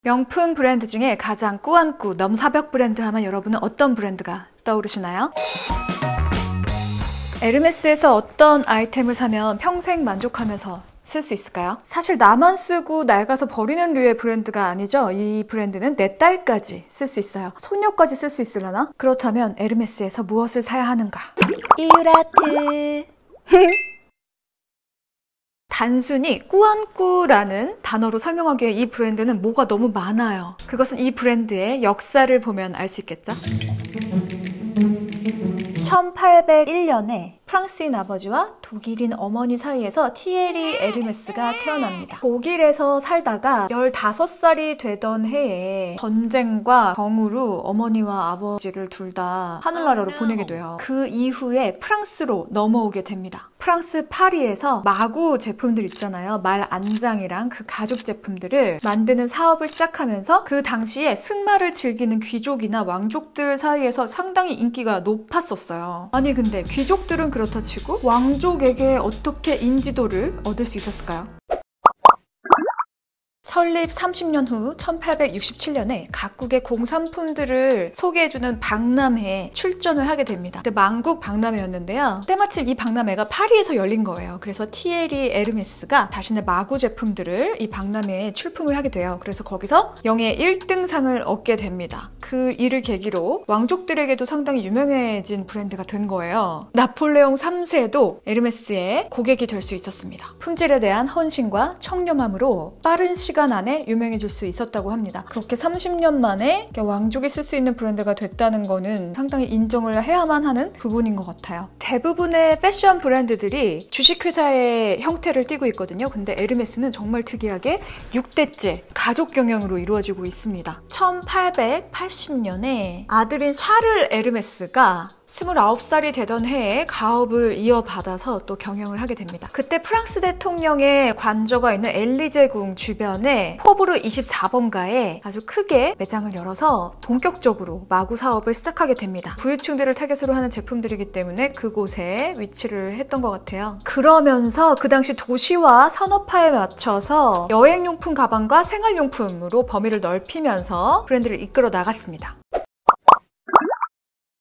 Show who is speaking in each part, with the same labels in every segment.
Speaker 1: 명품 브랜드 중에 가장 꾸안꾸 넘사벽 브랜드 하면 여러분은 어떤 브랜드가 떠오르시나요? 에르메스에서 어떤 아이템을 사면 평생 만족하면서 쓸 수 있을까요? 사실 나만 쓰고 낡아서 버리는 류의 브랜드가 아니죠. 이 브랜드는 내 딸까지 쓸 수 있어요. 소녀까지 쓸 수 있으려나? 그렇다면 에르메스에서 무엇을 사야 하는가? 이유라트 단순히 꾸안꾸라는 단어로 설명하기에 이 브랜드는 뭐가 너무 많아요. 그것은 이 브랜드의 역사를 보면 알 수 있겠죠? 1801년에 프랑스인 아버지와 독일인 어머니 사이에서 티에리 에르메스가 태어납니다. 독일에서 살다가 15살이 되던 해에 전쟁과 병으로 어머니와 아버지를 둘 다 하늘나라로 보내게 돼요. 그 이후에 프랑스로 넘어오게 됩니다. 프랑스 파리에서 마구 제품들 있잖아요. 말 안장이랑 그 가죽 제품들을 만드는 사업을 시작하면서 그 당시에 승마를 즐기는 귀족이나 왕족들 사이에서 상당히 인기가 높았었어요. 아니 근데 귀족들은 그렇다 치고 왕족에게 어떻게 인지도를 얻을 수 있었을까요? 설립 30년 후 1867년에 각국의 공산품들을 소개해주는 박람회에 출전을 하게 됩니다. 그때 만국 박람회였는데요. 때마침 이 박람회가 파리에서 열린 거예요. 그래서 티에리 에르메스가 자신의 마구 제품들을 이 박람회에 출품을 하게 돼요. 그래서 거기서 영예 1등상을 얻게 됩니다. 그 일을 계기로 왕족들에게도 상당히 유명해진 브랜드가 된 거예요. 나폴레옹 3세도 에르메스의 고객이 될 수 있었습니다. 품질에 대한 헌신과 청렴함으로 빠른 시간 안에 유명해질 수 있었다고 합니다. 그렇게 30년 만에 왕족이 쓸 수 있는 브랜드가 됐다는 거는 상당히 인정을 해야만 하는 부분인 것 같아요. 대부분의 패션 브랜드들이 주식회사의 형태를 띠고 있거든요. 근데 에르메스는 정말 특이하게 6대째 가족 경영으로 이루어지고 있습니다. 1880년에 아들인 샤를 에르메스가 29살이 되던 해에 가업을 이어받아서 또 경영을 하게 됩니다. 그때 프랑스 대통령의 관저가 있는 엘리제궁 주변에 포브르 24번가에 아주 크게 매장을 열어서 본격적으로 마구 사업을 시작하게 됩니다. 부유층들을 타겟으로 하는 제품들이기 때문에 그곳에 위치를 했던 것 같아요. 그러면서 그 당시 도시와 산업화에 맞춰서 여행용품 가방과 생활용품으로 범위를 넓히면서 브랜드를 이끌어 나갔습니다.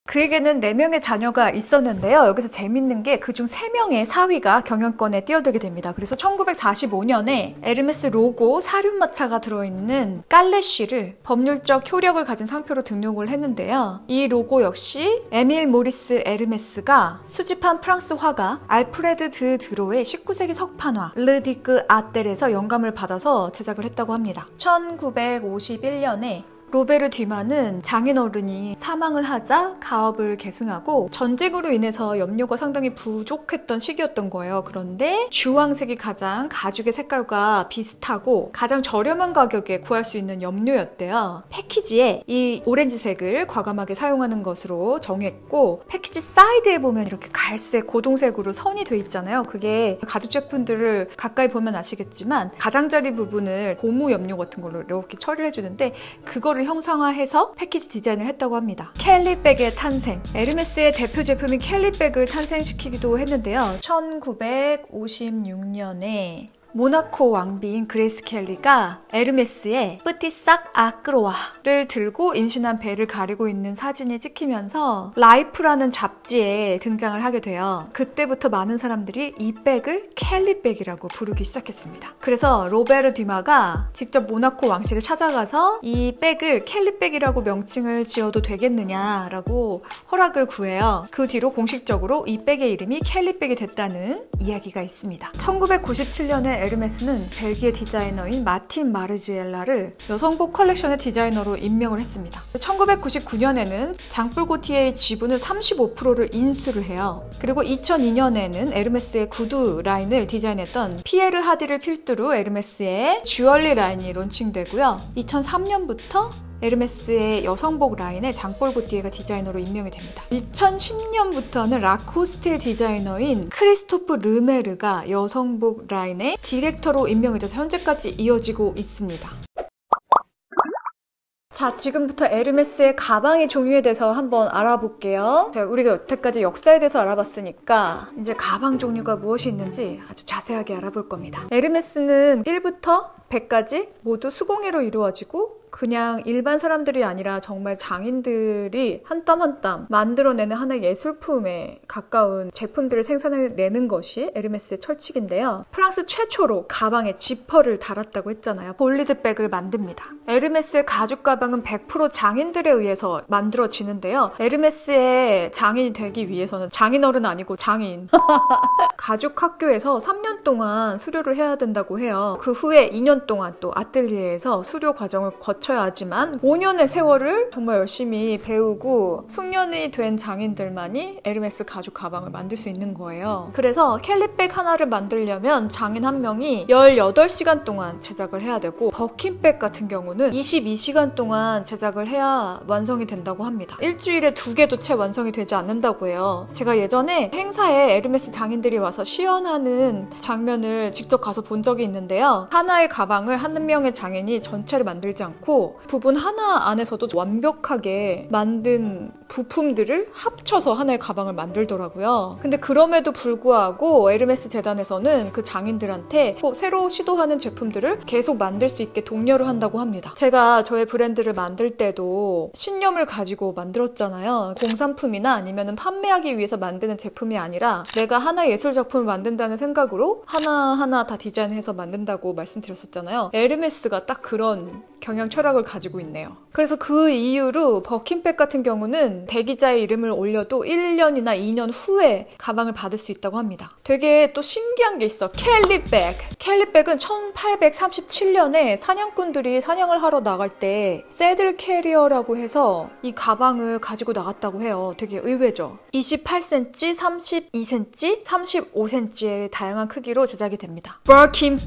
Speaker 1: 그에게는 4명의 자녀가 있었는데요. 여기서 재밌는 게 그중 3명의 사위가 경영권에 뛰어들게 됩니다. 그래서 1945년에 에르메스 로고 사륜마차가 들어있는 깔레쉬를 법률적 효력을 가진 상표로 등록을 했는데요. 이 로고 역시 에밀 모리스 에르메스가 수집한 프랑스 화가 알프레드 드 드로의 19세기 석판화 르디크 아텔에서 영감을 받아서 제작을 했다고 합니다. 1951년에 로베르 듀마는 장인어른이 사망을 하자 가업을 계승하고 전쟁으로 인해서 염료가 상당히 부족했던 시기였던 거예요. 그런데 주황색이 가장 가죽의 색깔과 비슷하고 가장 저렴한 가격에 구할 수 있는 염료였대요. 패키지에 이 오렌지색을 과감하게 사용하는 것으로 정했고 패키지 사이드에 보면 이렇게 갈색, 고동색으로 선이 돼 있잖아요. 그게 가죽 제품들을 가까이 보면 아시겠지만 가장자리 부분을 고무 염료 같은 걸로 이렇게 처리를 해주는데 그거를 형상화해서 패키지 디자인을 했다고 합니다. 캘리백의 탄생. 에르메스의 대표 제품인 캘리백을 탄생시키기도 했는데요. 1956년에 모나코 왕비인 그레이스 켈리가 에르메스의 뿌티싹 아크로아를 들고 임신한 배를 가리고 있는 사진이 찍히면서 라이프라는 잡지에 등장을 하게 돼요. 그때부터 많은 사람들이 이 백을 켈리백이라고 부르기 시작했습니다. 그래서 로베르 듀마가 직접 모나코 왕실을 찾아가서 이 백을 켈리백이라고 명칭을 지어도 되겠느냐라고 허락을 구해요. 그 뒤로 공식적으로 이 백의 이름이 켈리백이 됐다는 이야기가 있습니다. 1997년에 에르메스는 벨기에 디자이너인 마틴 마르지엘라를 여성복 컬렉션의 디자이너로 임명을 했습니다. 1999년에는 장뿔 고티에의 지분을 35%를 인수를 해요. 그리고 2002년에는 에르메스의 구두 라인을 디자인했던 피에르 하디를 필두로 에르메스의 주얼리 라인이 론칭되고요. 2003년부터 에르메스의 여성복 라인에 장폴 고티에가 디자이너로 임명이 됩니다. 2010년부터는 라코스트의 디자이너인 크리스토프 르메르가 여성복 라인의 디렉터로 임명이 돼서 현재까지 이어지고 있습니다. 자, 지금부터 에르메스의 가방의 종류에 대해서 한번 알아볼게요. 우리가 여태까지 역사에 대해서 알아봤으니까 이제 가방 종류가 무엇이 있는지 아주 자세하게 알아볼 겁니다. 에르메스는 1부터 100가지 모두 수공예로 이루어지고 그냥 일반 사람들이 아니라 정말 장인들이 한 땀 한 땀 만들어내는 하나의 예술품에 가까운 제품들을 생산해내는 것이 에르메스의 철칙인데요. 프랑스 최초로 가방에 지퍼를 달았다고 했잖아요. 볼리드백을 만듭니다. 에르메스의 가죽 가방은 100% 장인들에 의해서 만들어지는데요. 에르메스의 장인이 되기 위해서는 장인어른 아니고 장인. 가죽 학교에서 3년 동안 수료를 해야 된다고 해요. 그 후에 2년 동안 또 아틀리에에서 수료 과정을 거쳐야 하지만 5년의 세월을 정말 열심히 배우고 숙련이 된 장인들만이 에르메스 가죽 가방을 만들 수 있는 거예요. 그래서 캘리백 하나를 만들려면 장인 한 명이 18시간 동안 제작을 해야 되고 버킨백 같은 경우는 22시간 동안 제작을 해야 완성이 된다고 합니다. 일주일에 2개도 채 완성이 되지 않는다고 해요. 제가 예전에 행사에 에르메스 장인들이 와서 시연하는 장면을 직접 가서 본 적이 있는데요. 하나의 가방을 한 명의 장인이 전체를 만들지 않고 부분 하나 안에서도 완벽하게 만든 부품들을 합쳐서 하나의 가방을 만들더라고요. 근데 그럼에도 불구하고 에르메스 재단에서는 그 장인들한테 새로 시도하는 제품들을 계속 만들 수 있게 독려를 한다고 합니다. 제가 저의 브랜드를 만들 때도 신념을 가지고 만들었잖아요. 공산품이나 아니면 판매하기 위해서 만드는 제품이 아니라 내가 하나의 예술작품을 만든다는 생각으로 하나하나 다 디자인해서 만든다고 말씀드렸었잖아요. 에르메스가 딱 그런 경영 철학을 가지고 있네요. 그래서 그 이후로 버킨백 같은 경우는 대기자의 이름을 올려도 1년이나 2년 후에 가방을 받을 수 있다고 합니다. 되게 또 신기한 게 있어. 캘리백. 캘리백은 1837년에 사냥꾼들이 사냥을 하러 나갈 때 새들 캐리어라고 해서 이 가방을 가지고 나갔다고 해요. 되게 의외죠. 28cm, 32cm, 35cm의 다양한 크기로 제작이 됩니다. 버킨백.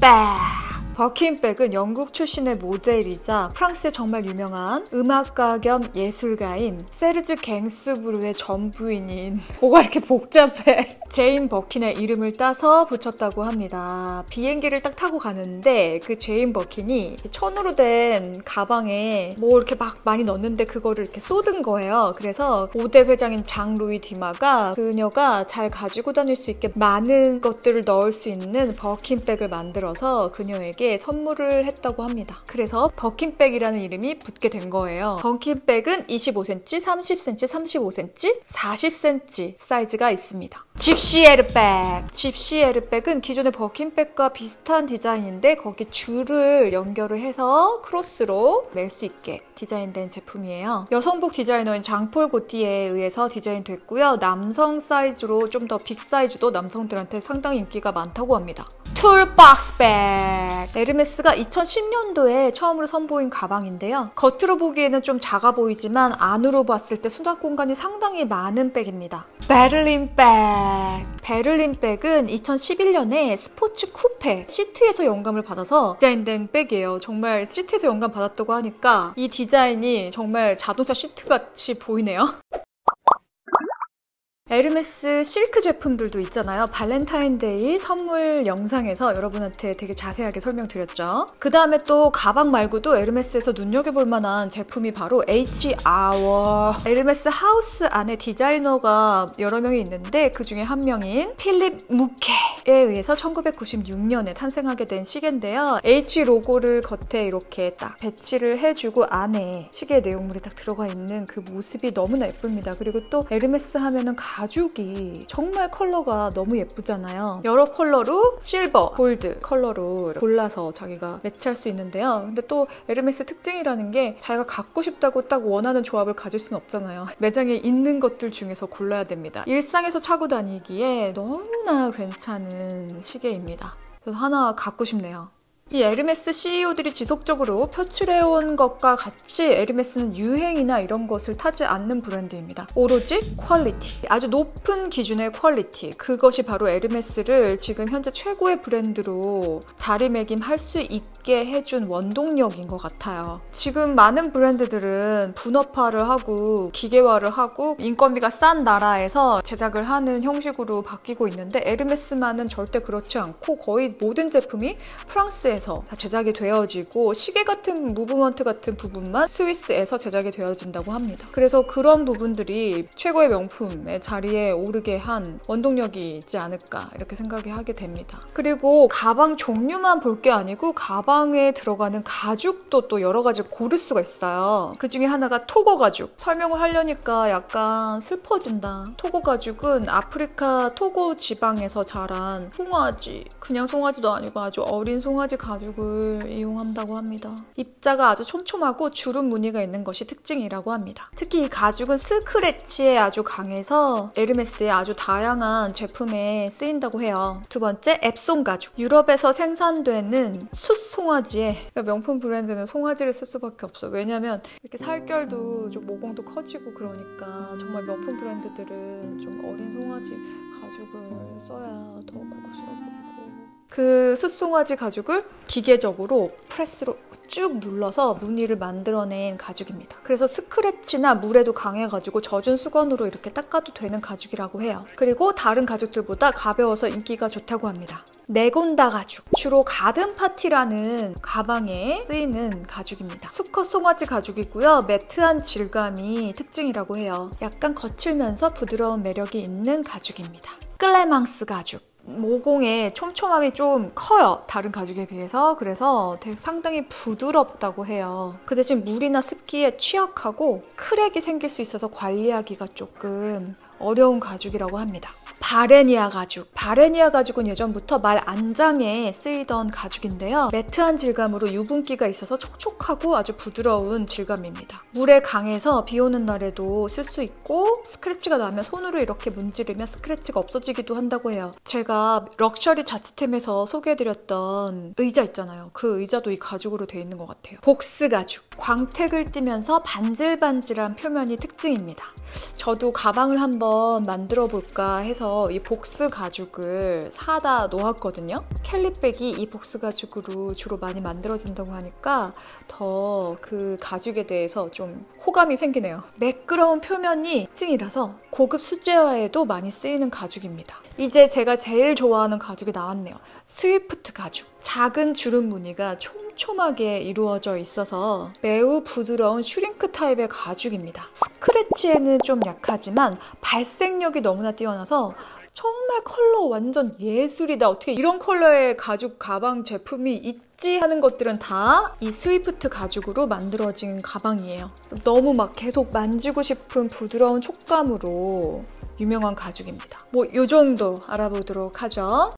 Speaker 1: 버킨백은 영국 출신의 모델이자 프랑스의 정말 유명한 음악가 겸 예술가인 세르즈 갱스부르의 전부인인 뭐가 이렇게 복잡해 제인 버킨의 이름을 따서 붙였다고 합니다. 비행기를 딱 타고 가는데 그 제인 버킨이 천으로 된 가방에 뭐 이렇게 막 많이 넣었는데 그거를 이렇게 쏟은 거예요. 그래서 5대 회장인 장 루이 디마가 그녀가 잘 가지고 다닐 수 있게 많은 것들을 넣을 수 있는 버킨백을 만들어서 그녀에게 선물을 했다고 합니다. 그래서 버킨백이라는 이름이 붙게 된 거예요. 버킨백은 25cm, 30cm, 35cm, 40cm 사이즈가 있습니다. 집시 에르백. 집시 에르백은 기존의 버킨백과 비슷한 디자인인데 거기 줄을 연결을 해서 크로스로 멜 수 있게 디자인된 제품이에요. 여성복 디자이너인 장폴 고티에 의해서 디자인됐고요. 남성 사이즈로 좀 더 빅 사이즈도 남성들한테 상당히 인기가 많다고 합니다. 툴박스백. 에르메스가 2010년도에 처음으로 선보인 가방인데요. 겉으로 보기에는 좀 작아 보이지만 안으로 봤을 때 수납 공간이 상당히 많은 백입니다. 베를린백. 베를린백은 2011년에 스포츠 쿠페 시트에서 영감을 받아서 디자인된 백이에요. 정말 시트에서 영감 받았다고 하니까 이 디자인이 정말 자동차 시트같이 보이네요. 에르메스 실크 제품들도 있잖아요. 발렌타인데이 선물 영상에서 여러분한테 되게 자세하게 설명드렸죠. 그 다음에 또 가방 말고도 에르메스에서 눈여겨볼 만한 제품이 바로 HR. 에르메스 하우스 안에 디자이너가 여러 명이 있는데 그 중에 한 명인 필립 무케에 의해서 1996년에 탄생하게 된 시계인데요. H 로고를 겉에 이렇게 딱 배치를 해주고 안에 시계 내용물이 딱 들어가 있는 그 모습이 너무나 예쁩니다. 그리고 또 에르메스 하면은 가죽이 정말 컬러가 너무 예쁘잖아요. 여러 컬러로 실버, 골드 컬러로 골라서 자기가 매치할 수 있는데요. 근데 또 에르메스 특징이라는 게 자기가 갖고 싶다고 딱 원하는 조합을 가질 수는 없잖아요. 매장에 있는 것들 중에서 골라야 됩니다. 일상에서 차고 다니기에 너무나 괜찮은 시계입니다. 그래서 하나 갖고 싶네요. 이 에르메스 CEO들이 지속적으로 표출해온 것과 같이 에르메스는 유행이나 이런 것을 타지 않는 브랜드입니다. 오로지 퀄리티, 아주 높은 기준의 퀄리티, 그것이 바로 에르메스를 지금 현재 최고의 브랜드로 자리매김할 수 있게 해준 원동력인 것 같아요. 지금 많은 브랜드들은 분업화를 하고 기계화를 하고 인건비가 싼 나라에서 제작을 하는 형식으로 바뀌고 있는데 에르메스만은 절대 그렇지 않고 거의 모든 제품이 프랑스에 미국에서 다 제작이 되어지고 시계 같은 무브먼트 같은 부분만 스위스에서 제작이 되어진다고 합니다. 그래서 그런 부분들이 최고의 명품의 자리에 오르게 한 원동력이 있지 않을까 이렇게 생각이 하게 됩니다. 그리고 가방 종류만 볼 게 아니고 가방에 들어가는 가죽도 또 여러 가지 고를 수가 있어요. 그 중에 하나가 토고 가죽. 설명을 하려니까 약간 슬퍼진다. 토고 가죽은 아프리카 토고 지방에서 자란 송아지, 그냥 송아지도 아니고 아주 어린 송아지 가죽을 이용한다고 합니다. 입자가 아주 촘촘하고 주름 무늬가 있는 것이 특징이라고 합니다. 특히 이 가죽은 스크래치에 아주 강해서 에르메스의 아주 다양한 제품에 쓰인다고 해요. 두 번째, 앱송 가죽. 유럽에서 생산되는 숫 송아지에, 명품 브랜드는 송아지를 쓸 수밖에 없어요. 왜냐면 이렇게 살결도 좀 모공도 커지고 그러니까 정말 명품 브랜드들은 좀 어린 송아지 가죽을 써야 더 고급스러워 보이고, 그 숫송아지 가죽을 기계적으로 프레스로 쭉 눌러서 무늬를 만들어낸 가죽입니다. 그래서 스크래치나 물에도 강해가지고 젖은 수건으로 이렇게 닦아도 되는 가죽이라고 해요. 그리고 다른 가죽들보다 가벼워서 인기가 좋다고 합니다. 네곤다 가죽. 주로 가든 파티라는 가방에 쓰이는 가죽입니다. 수컷 송아지 가죽이고요. 매트한 질감이 특징이라고 해요. 약간 거칠면서 부드러운 매력이 있는 가죽입니다. 클레망스 가죽. 모공의 촘촘함이 좀 커요. 다른 가죽에 비해서. 그래서 되게 상당히 부드럽다고 해요. 그 대신 물이나 습기에 취약하고 크랙이 생길 수 있어서 관리하기가 조금 어려운 가죽이라고 합니다. 바레니아 가죽. 바레니아 가죽은 예전부터 말 안장에 쓰이던 가죽인데요. 매트한 질감으로 유분기가 있어서 촉촉하고 아주 부드러운 질감입니다. 물에 강해서 비 오는 날에도 쓸 수 있고, 스크래치가 나면 손으로 이렇게 문지르면 스크래치가 없어지기도 한다고 해요. 제가 럭셔리 자취템에서 소개해드렸던 의자 있잖아요. 그 의자도 이 가죽으로 되어 있는 것 같아요. 복스 가죽. 광택을 띠면서 반질반질한 표면이 특징입니다. 저도 가방을 한번 만들어 볼까 해서 이 복스 가죽을 사다 놓았거든요. 캘리백이 이 복스 가죽으로 주로 많이 만들어진다고 하니까 더 그 가죽에 대해서 좀 호감이 생기네요. 매끄러운 표면이 특징이라서 고급 수제화에도 많이 쓰이는 가죽입니다. 이제 제가 제일 좋아하는 가죽이 나왔네요. 스위프트 가죽. 작은 주름 무늬가 촘촘하게 이루어져 있어서 매우 부드러운 슈링크 타입의 가죽입니다. 스크래치에는 좀 약하지만 발색력이 너무나 뛰어나서 정말 컬러 완전 예술이다. 어떻게 이런 컬러의 가죽 가방 제품이 있지 하는 것들은 다 이 스위프트 가죽으로 만들어진 가방이에요. 너무 막 계속 만지고 싶은 부드러운 촉감으로 유명한 가죽입니다. 뭐 요 정도 알아보도록 하죠.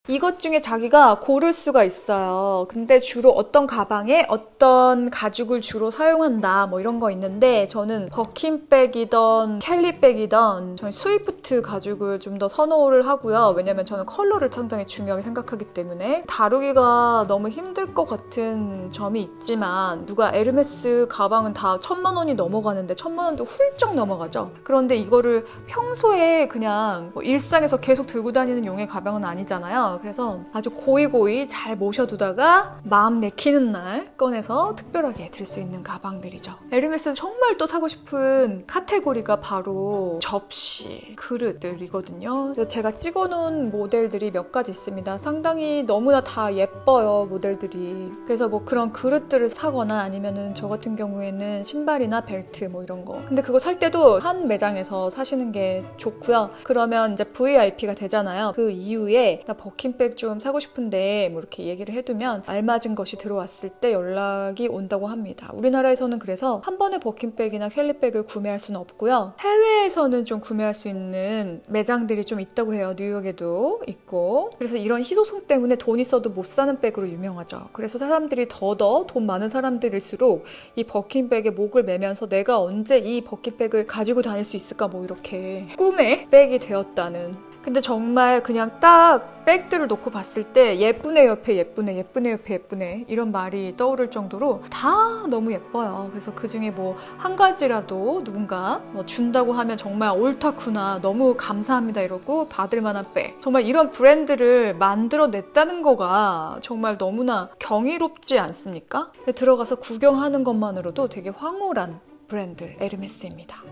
Speaker 1: 이것 중에 자기가 고를 수가 있어요. 근데 주로 어떤 가방에 어떤 가죽을 주로 사용한다 뭐 이런 거 있는데, 저는 버킨백이던 캘리백이던 저는 스위프트 가죽을 좀 더 선호를 하고요. 왜냐면 저는 컬러를 상당히 중요하게 생각하기 때문에. 다루기가 너무 힘들 것 같은 점이 있지만, 누가 에르메스 가방은 다 1000만 원이 넘어가는데 1000만 원도 훌쩍 넘어가죠. 그런데 이거를 평소에 그냥 뭐 일상에서 계속 들고 다니는 용의 가방은 아니잖아요. 그래서 아주 고이고이 잘 모셔두다가 마음 내키는 날 꺼내서 특별하게 들 수 있는 가방들이죠. 에르메스 정말 또 사고 싶은 카테고리가 바로 접시, 그릇들이거든요. 제가 찍어놓은 모델들이 몇 가지 있습니다. 상당히 너무나 다 예뻐요, 모델들이. 그래서 뭐 그런 그릇들을 사거나 아니면은 저 같은 경우에는 신발이나 벨트 뭐 이런 거. 근데 그거 살 때도 한 매장에서 사시는 게 좋고요. 그러면 이제 VIP가 되잖아요. 그 이후에 나 버킨백 좀 사고 싶은데 뭐 이렇게 얘기를 해두면 알맞은 것이 들어왔을 때 연락이 온다고 합니다. 우리나라에서는 그래서 한 번에 버킨백이나 캘리백을 구매할 수는 없고요. 해외에서는 좀 구매할 수 있는 매장들이 좀 있다고 해요. 뉴욕에도 있고. 그래서 이런 희소성 때문에 돈 있어도 못 사는 백으로 유명하죠. 그래서 사람들이 더더 돈 많은 사람들일수록 이 버킨백에 목을 매면서 내가 언제 이 버킨백을 가지고 다닐 수 있을까 뭐 이렇게 꿈의 백이 되었다는. 근데 정말 그냥 딱 백들을 놓고 봤을 때 예쁘네 옆에 예쁘네, 예쁘네 옆에 예쁘네 이런 말이 떠오를 정도로 다 너무 예뻐요. 그래서 그중에 뭐 한 가지라도 누군가 뭐 준다고 하면 정말 옳다구나, 너무 감사합니다 이러고 받을 만한 백. 정말 이런 브랜드를 만들어냈다는 거가 정말 너무나 경이롭지 않습니까? 들어가서 구경하는 것만으로도 되게 황홀한 브랜드 에르메스입니다.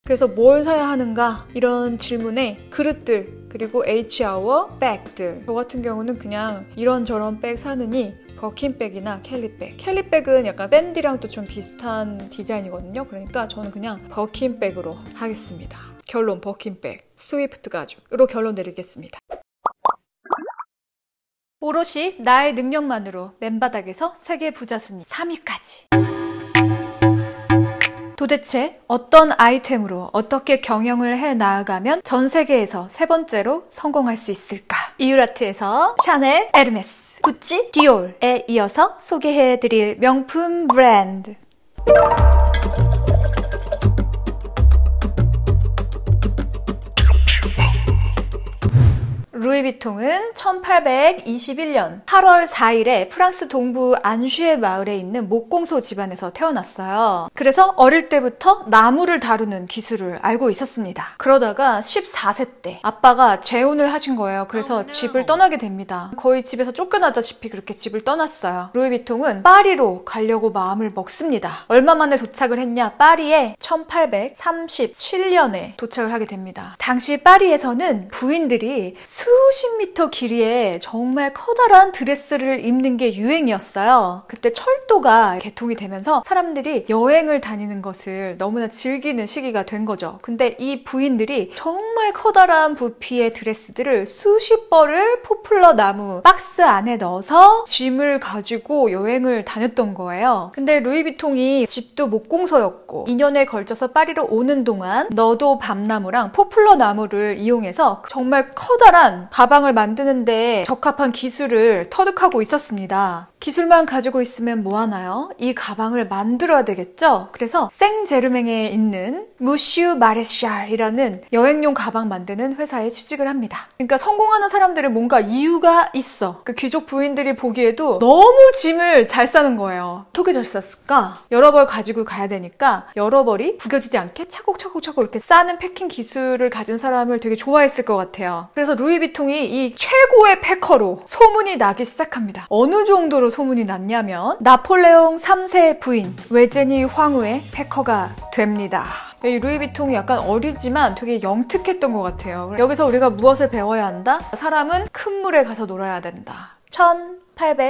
Speaker 1: 그래서 뭘 사야 하는가 이런 질문에 그릇들 그리고 H아워 백들, 저 같은 경우는 그냥 이런저런 백 사느니 버킨백이나 캘리백. 캘리백은 약간 밴디랑 또 좀 비슷한 디자인이거든요. 그러니까 저는 그냥 버킨백으로 하겠습니다. 결론 버킨백, 스위프트 가죽으로 결론 내리겠습니다. 오롯이 나의 능력만으로 맨바닥에서 세계 부자 순위 3위까지. 도대체 어떤 아이템으로 어떻게 경영을 해 나아가면 전 세계에서 세 번째로 성공할 수 있을까? 이유라트에서 샤넬, 에르메스, 구찌, 디올에 이어서 소개해드릴 명품 브랜드. 루이비통은 1821년 8월 4일에 프랑스 동부 안슈에 마을에 있는 목공소 집안에서 태어났어요. 그래서 어릴 때부터 나무를 다루는 기술을 알고 있었습니다. 그러다가 14세 때 아빠가 재혼을 하신 거예요. 그래서 집을 떠나게 됩니다. 거의 집에서 쫓겨나다시피 그렇게 집을 떠났어요. 루이비통은 파리로 가려고 마음을 먹습니다. 얼마 만에 도착을 했냐? 파리에 1837년에 도착을 하게 됩니다. 당시 파리에서는 부인들이 수십 미터 길이의 정말 커다란 드레스를 입는 게 유행이었어요. 그때 철도가 개통이 되면서 사람들이 여행을 다니는 것을 너무나 즐기는 시기가 된 거죠. 근데 이 부인들이 정말 커다란 부피의 드레스들을 수십 벌을 포플러 나무 박스 안에 넣어서 짐을 가지고 여행을 다녔던 거예요. 근데 루이비통이 집도 목공소였고 2년에 걸쳐서 파리로 오는 동안 너도 밤나무랑 포플러 나무를 이용해서 정말 커다란 가방을 만드는데 적합한 기술을 터득하고 있었습니다. 기술만 가지고 있으면 뭐하나요? 이 가방을 만들어야 되겠죠? 그래서 생제르맹에 있는 무슈 마레샬이라는 여행용 가방 만드는 회사에 취직을 합니다. 그러니까 성공하는 사람들은 뭔가 이유가 있어. 그 귀족 부인들이 보기에도 너무 짐을 잘 싸는 거예요. 어떻게 잘 쌌을까? 여러 벌 가지고 가야 되니까 여러 벌이 구겨지지 않게 차곡차곡 이렇게 싸는 패킹 기술을 가진 사람을 되게 좋아했을 것 같아요. 그래서 루이비통이 이 최고의 패커로 소문이 나기 시작합니다. 어느 정도로 소문이 났냐면 나폴레옹 3세 부인 외제니 황후의 패커가 됩니다. 이 루이비통이 약간 어리지만 되게 영특했던 것 같아요. 여기서 우리가 무엇을 배워야 한다? 사람은 큰 물에 가서 놀아야 된다.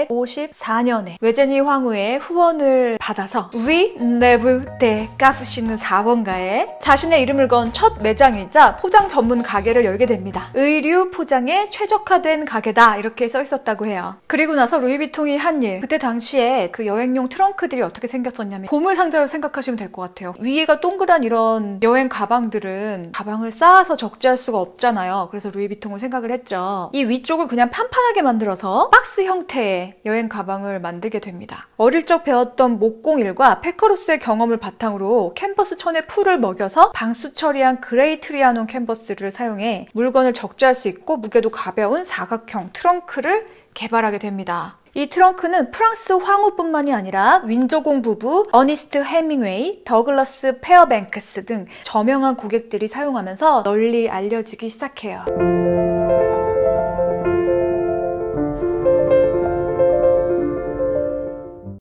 Speaker 1: 1854년에 외제니 황후의 후원을 받아서 위 네브 데 까푸시는 4번가에 자신의 이름을 건 첫 매장이자 포장 전문 가게를 열게 됩니다. 의류 포장에 최적화된 가게다 이렇게 써 있었다고 해요. 그리고 나서 루이비통이 한 일, 그때 당시에 그 여행용 트렁크들이 어떻게 생겼었냐면 보물상자로 생각하시면 될 것 같아요. 위에가 동그란 이런 여행 가방들은 가방을 쌓아서 적재할 수가 없잖아요. 그래서 루이비통을 생각을 했죠. 이 위쪽을 그냥 판판하게 만들어서 박스 형태 여행 가방을 만들게 됩니다. 어릴 적 배웠던 목공일과 패커로스의 경험을 바탕으로 캔버스 천에 풀을 먹여서 방수 처리한 그레이 트리아논 캔버스를 사용해 물건을 적재할 수 있고 무게도 가벼운 사각형 트렁크를 개발하게 됩니다. 이 트렁크는 프랑스 황후뿐만이 아니라 윈저공 부부, 어니스트 해밍웨이, 더글러스 페어뱅크스 등 저명한 고객들이 사용하면서 널리 알려지기 시작해요.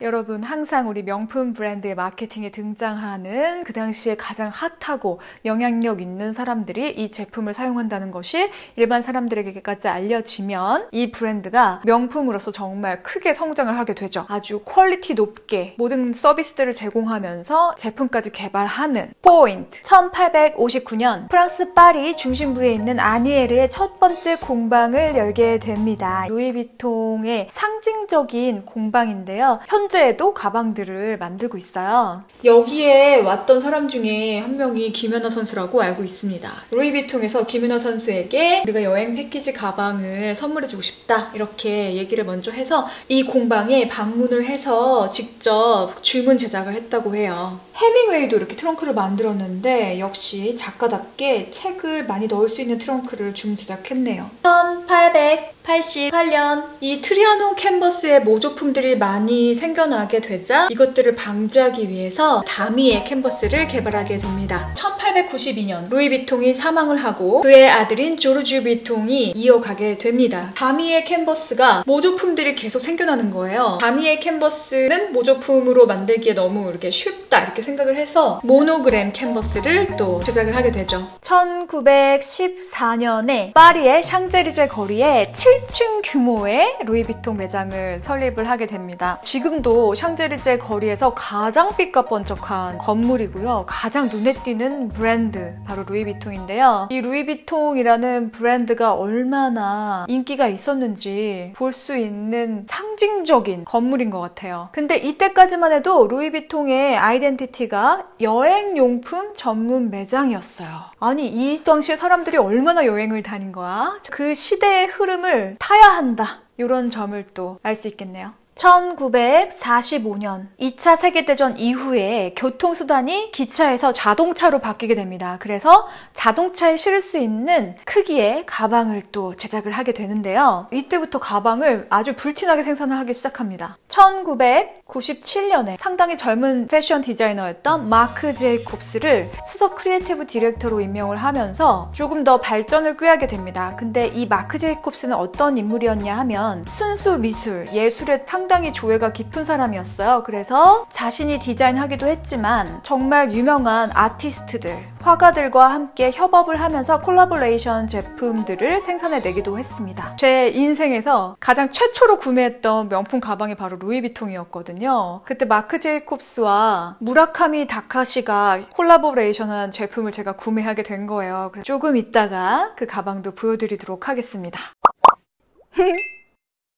Speaker 1: 여러분, 항상 우리 명품 브랜드의 마케팅에 등장하는 그 당시에 가장 핫하고 영향력 있는 사람들이 이 제품을 사용한다는 것이 일반 사람들에게까지 알려지면 이 브랜드가 명품으로서 정말 크게 성장을 하게 되죠. 아주 퀄리티 높게 모든 서비스들을 제공하면서 제품까지 개발하는 포인트. 1859년 프랑스 파리 중심부에 있는 아니에르의 첫 번째 공방을 열게 됩니다. 루이비통의 상징적인 공방인데요. 현재에도 가방들을 만들고 있어요. 여기에 왔던 사람 중에 한 명이 김연아 선수라고 알고 있습니다. 루이비통에서 김연아 선수에게 우리가 여행 패키지 가방을 선물해주고 싶다 이렇게 얘기를 먼저 해서 이 공방에 방문을 해서 직접 주문 제작을 했다고 해요. 해밍웨이도 이렇게 트렁크를 만들었는데 역시 작가답게 책을 많이 넣을 수 있는 트렁크를 주문 제작했네요. 1888년 이 트리아논 캔버스의 모조품들이 많이 생겨나 생겨나게 되자 이것들을 방지하기 위해서 다미의 캔버스를 개발하게 됩니다. 1892년 루이비통이 사망을 하고 그의 아들인 조르주 비통이 이어가게 됩니다. 다미의 캔버스가 모조품들이 계속 생겨나는 거예요. 다미의 캔버스는 모조품으로 만들기에 너무 이렇게 쉽다 이렇게 생각을 해서 모노그램 캔버스를 또 제작을 하게 되죠. 1914년에 파리의 샹젤리제 거리에 7층 규모의 루이비통 매장을 설립을 하게 됩니다. 지금도 샹젤리제 거리에서 가장 삐까번쩍한 건물이고요. 가장 눈에 띄는 브랜드 바로 루이비통인데요. 이 루이비통이라는 브랜드가 얼마나 인기가 있었는지 볼 수 있는 상징적인 건물인 것 같아요. 근데 이때까지만 해도 루이비통의 아이덴티티가 여행용품 전문 매장이었어요. 아니 이 당시에 사람들이 얼마나 여행을 다닌 거야? 그 시대의 흐름을 타야 한다. 이런 점을 또 알 수 있겠네요. 1945년 2차 세계대전 이후에 교통수단이 기차에서 자동차로 바뀌게 됩니다. 그래서 자동차에 실을 수 있는 크기의 가방을 또 제작을 하게 되는데요. 이때부터 가방을 아주 불티나게 생산을 하기 시작합니다. 1997년에 상당히 젊은 패션 디자이너였던 마크 제이콥스를 수석 크리에이티브 디렉터로 임명을 하면서 조금 더 발전을 꾀하게 됩니다. 근데 이 마크 제이콥스는 어떤 인물이었냐 하면 순수 미술, 예술에 상당히 조예가 깊은 사람이었어요. 그래서 자신이 디자인하기도 했지만 정말 유명한 아티스트들, 화가들과 함께 협업을 하면서 콜라보레이션 제품들을 생산해내기도 했습니다. 제 인생에서 가장 최초로 구매했던 명품 가방이 바로 루이비통이었거든요. 그때 마크 제이콥스와 무라카미 다카시가 콜라보레이션한 제품을 제가 구매하게 된 거예요. 그래서 조금 있다가 그 가방도 보여드리도록 하겠습니다.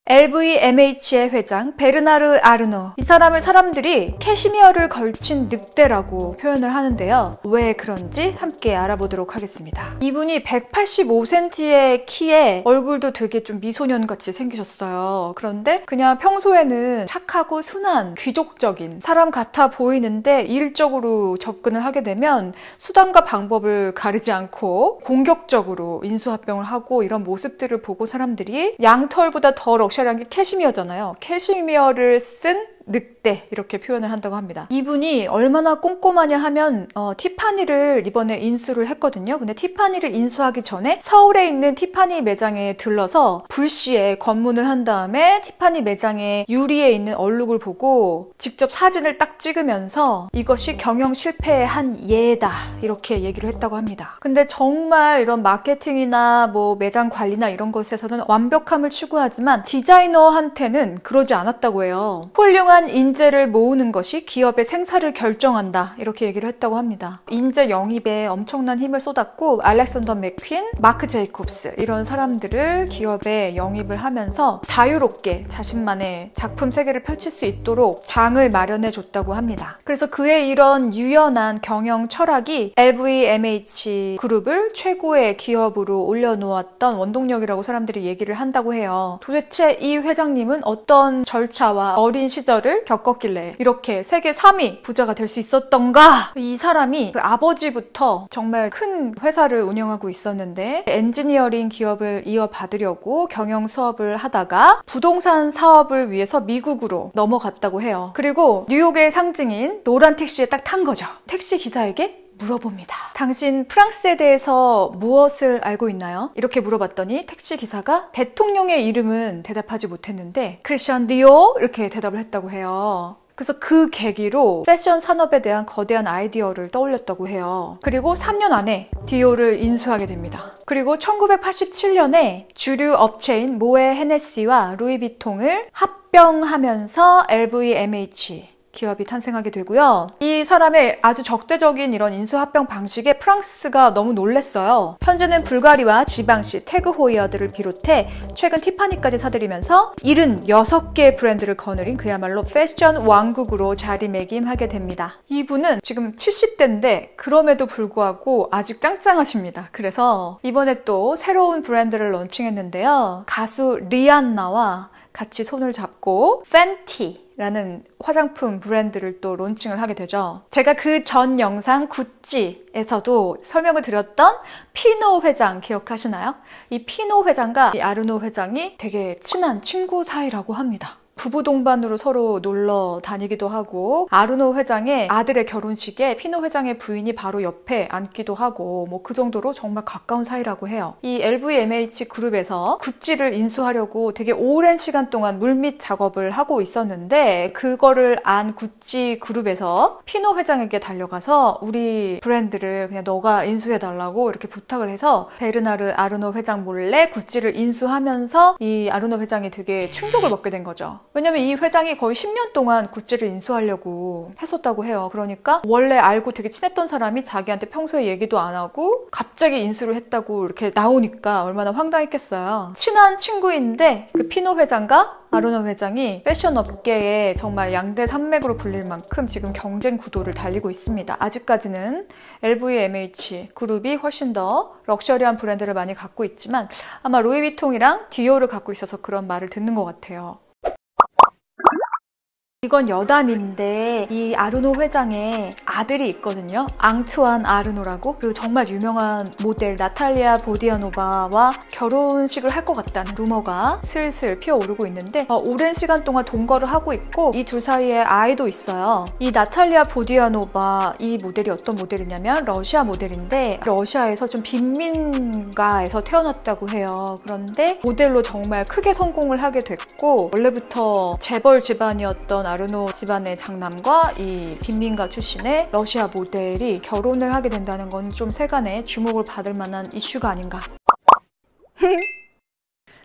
Speaker 1: LVMH의 회장 베르나르 아르노, 이 사람을 사람들이 캐시미어를 걸친 늑대라고 표현을 하는데요. 왜 그런지 함께 알아보도록 하겠습니다. 이분이 185cm의 키에 얼굴도 되게 좀 미소년같이 생기셨어요. 그런데 그냥 평소에는 착하고 순한 귀족적인 사람 같아 보이는데 일적으로 접근을 하게 되면 수단과 방법을 가리지 않고 공격적으로 인수합병을 하고 이런 모습들을 보고 사람들이 양털보다 더 럭셔리한 게 캐시미어잖아요. 캐시미어를 쓴 늑대 이렇게 표현을 한다고 합니다. 이분이 얼마나 꼼꼼하냐 하면 티파니를 이번에 인수를 했거든요. 근데 티파니를 인수하기 전에 서울에 있는 티파니 매장에 들러서 불시에 검문을 한 다음에 티파니 매장의 유리에 있는 얼룩을 보고 직접 사진을 딱 찍으면서 이것이 경영 실패의 한 예다 이렇게 얘기를 했다고 합니다. 근데 정말 이런 마케팅이나 뭐 매장 관리나 이런 것에서는 완벽함을 추구하지만 디자이너한테는 그러지 않았다고 해요. 훌륭한 인재를 모으는 것이 기업의 생사를 결정한다 이렇게 얘기를 했다고 합니다. 인재 영입에 엄청난 힘을 쏟았고 알렉산더 맥퀸, 마크 제이콥스 이런 사람들을 기업에 영입을 하면서 자유롭게 자신만의 작품 세계를 펼칠 수 있도록 장을 마련해 줬다고 합니다. 그래서 그의 이런 유연한 경영 철학이 LVMH 그룹을 최고의 기업으로 올려놓았던 원동력이라고 사람들이 얘기를 한다고 해요. 도대체 이 회장님은 어떤 절차와 어린 시절을 겪었길래 이렇게 세계 3위 부자가 될 수 있었던가? 이 사람이 그 아버지부터 정말 큰 회사를 운영하고 있었는데 엔지니어링 기업을 이어받으려고 경영 수업을 하다가 부동산 사업을 위해서 미국으로 넘어갔다고 해요. 그리고 뉴욕의 상징인 노란 택시에 딱 탄 거죠. 택시 기사에게 물어봅니다. 당신 프랑스에 대해서 무엇을 알고 있나요? 이렇게 물어봤더니 택시 기사가 대통령의 이름은 대답하지 못했는데 크리스천 디오 이렇게 대답을 했다고 해요. 그래서 그 계기로 패션 산업에 대한 거대한 아이디어를 떠올렸다고 해요. 그리고 3년 안에 디오를 인수하게 됩니다. 그리고 1987년에 주류 업체인 모에 헤네시와 루이비통을 합병하면서 LVMH 기업이 탄생하게 되고요. 이 사람의 아주 적대적인 이런 인수합병 방식에 프랑스가 너무 놀랬어요. 현재는 불가리와 지방시, 태그 호이어들을 비롯해 최근 티파니까지 사들이면서 76개 브랜드를 거느린 그야말로 패션 왕국으로 자리매김하게 됩니다. 이분은 지금 70대인데 그럼에도 불구하고 아직 짱짱하십니다. 그래서 이번에 또 새로운 브랜드를 론칭했는데요. 가수 리안나와 같이 손을 잡고 팬티라는 화장품 브랜드를 또 론칭을 하게 되죠. 제가 그 전 영상 구찌에서도 설명을 드렸던 피노 회장 기억하시나요? 이 피노 회장과 이 아르노 회장이 되게 친한 친구 사이라고 합니다. 부부 동반으로 서로 놀러 다니기도 하고, 아르노 회장의 아들의 결혼식에 피노 회장의 부인이 바로 옆에 앉기도 하고, 뭐 그 정도로 정말 가까운 사이라고 해요. 이 LVMH 그룹에서 구찌를 인수하려고 되게 오랜 시간 동안 물밑 작업을 하고 있었는데, 그거를 안 구찌 그룹에서 피노 회장에게 달려가서 우리 브랜드를 그냥 너가 인수해달라고 이렇게 부탁을 해서 베르나르 아르노 회장 몰래 구찌를 인수하면서 이 아르노 회장이 되게 충격을 먹게 된 거죠. 왜냐면 이 회장이 거의 10년 동안 구찌를 인수하려고 했었다고 해요. 그러니까 원래 알고 되게 친했던 사람이 자기한테 평소에 얘기도 안 하고 갑자기 인수를 했다고 이렇게 나오니까 얼마나 황당했겠어요. 친한 친구인데 그 피노 회장과 아르노 회장이 패션 업계에 정말 양대 산맥으로 불릴 만큼 지금 경쟁 구도를 달리고 있습니다. 아직까지는 LVMH 그룹이 훨씬 더 럭셔리한 브랜드를 많이 갖고 있지만 아마 루이비통이랑 디오를 갖고 있어서 그런 말을 듣는 것 같아요. 이건 여담인데 이 아르노 회장의 아들이 있거든요. 앙투안 아르노라고. 그리고 정말 유명한 모델 나탈리아 보디아노바와 결혼식을 할 것 같다는 루머가 슬슬 피어오르고 있는데 오랜 시간 동안 동거를 하고 있고 이 둘 사이에 아이도 있어요. 이 나탈리아 보디아노바 이 모델이 어떤 모델이냐면 러시아 모델인데 러시아에서 좀 빈민가에서 태어났다고 해요. 그런데 모델로 정말 크게 성공을 하게 됐고 원래부터 재벌 집안이었던 아르노 집안의 장남과 이 빈민가 출신의 러시아 모델이 결혼을 하게 된다는 건 좀 세간의 주목을 받을 만한 이슈가 아닌가.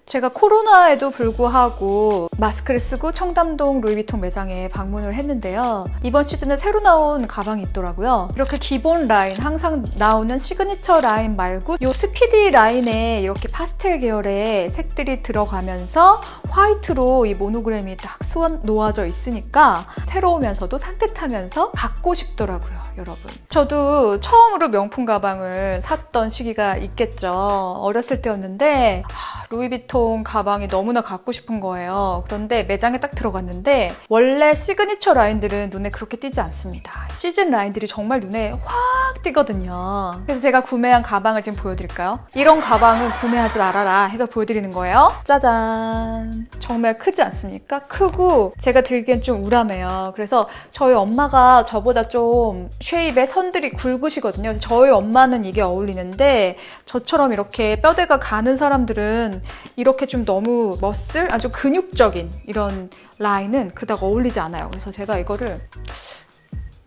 Speaker 1: 제가 코로나에도 불구하고 마스크를 쓰고 청담동 루이비통 매장에 방문을 했는데요. 이번 시즌에 새로 나온 가방이 있더라고요. 이렇게 기본 라인, 항상 나오는 시그니처 라인 말고 이 스피디 라인에 이렇게 파스텔 계열의 색들이 들어가면서 화이트로 이 모노그램이 딱 놓아져 있으니까 새로우면서도 산뜻하면서 갖고 싶더라고요, 여러분. 저도 처음으로 명품 가방을 샀던 시기가 있겠죠. 어렸을 때였는데 루이비통 가방이 너무나 갖고 싶은 거예요. 그런데 매장에 딱 들어갔는데 원래 시그니처 라인들은 눈에 그렇게 띄지 않습니다. 시즌 라인들이 정말 눈에 확 띄거든요. 그래서 제가 구매한 가방을 지금 보여드릴까요? 이런 가방은 구매하지 말아라 해서 보여드리는 거예요. 짜잔! 정말 크지 않습니까? 크고 제가 들기엔 좀 우람해요. 그래서 저희 엄마가 저보다 좀 쉐입의 선들이 굵으시거든요. 그래서 저희 엄마는 이게 어울리는데 저처럼 이렇게 뼈대가 가는 사람들은 이렇게 좀 너무 머슬, 아주 근육적인 이런 라인은 그닥 어울리지 않아요. 그래서 제가 이거를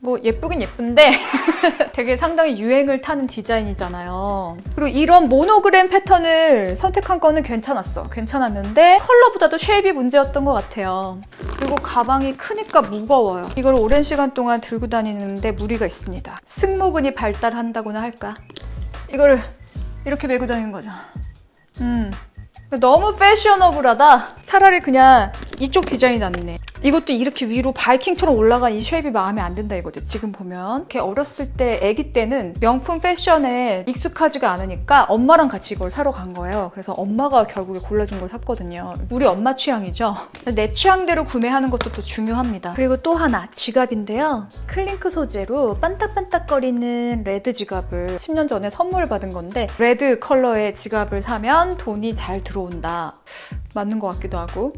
Speaker 1: 뭐 예쁘긴 예쁜데 되게 상당히 유행을 타는 디자인이잖아요. 그리고 이런 모노그램 패턴을 선택한 거는 괜찮았는데 컬러보다도 쉐입이 문제였던 것 같아요. 그리고 가방이 크니까 무거워요. 이걸 오랜 시간 동안 들고 다니는데 무리가 있습니다. 승모근이 발달한다고나 할까? 이거를 이렇게 메고 다니는 거죠. 너무 패셔너블하다. 차라리 그냥 이쪽 디자인이 낫네. 이것도 이렇게 위로 바이킹처럼 올라간 이 쉐입이 마음에 안 든다 이거지. 지금 보면 이렇게 어렸을 때 아기 때는 명품 패션에 익숙하지가 않으니까 엄마랑 같이 이걸 사러 간 거예요. 그래서 엄마가 결국에 골라준 걸 샀거든요. 우리 엄마 취향이죠. 내 취향대로 구매하는 것도 또 중요합니다. 그리고 또 하나 지갑인데요. 클링크 소재로 반딱반딱거리는 레드 지갑을 10년 전에 선물 받은 건데 레드 컬러의 지갑을 사면 돈이 잘 들어온다. 맞는 것 같기도 하고.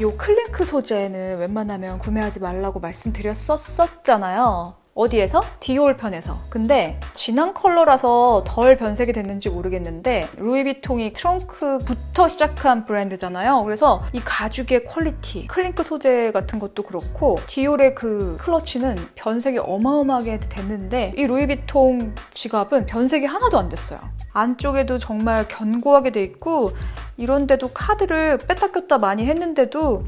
Speaker 1: 이 클링크 소재는 웬만하면 구매하지 말라고 말씀드렸었잖아요. 어디에서? 디올 편에서. 근데 진한 컬러라서 덜 변색이 됐는지 모르겠는데 루이비통이 트렁크부터 시작한 브랜드잖아요. 그래서 이 가죽의 퀄리티, 클링크 소재 같은 것도 그렇고 디올의 그 클러치는 변색이 어마어마하게 됐는데 이 루이비통 지갑은 변색이 하나도 안 됐어요. 안쪽에도 정말 견고하게 돼 있고 이런데도 카드를 뺐다 꼈다 많이 했는데도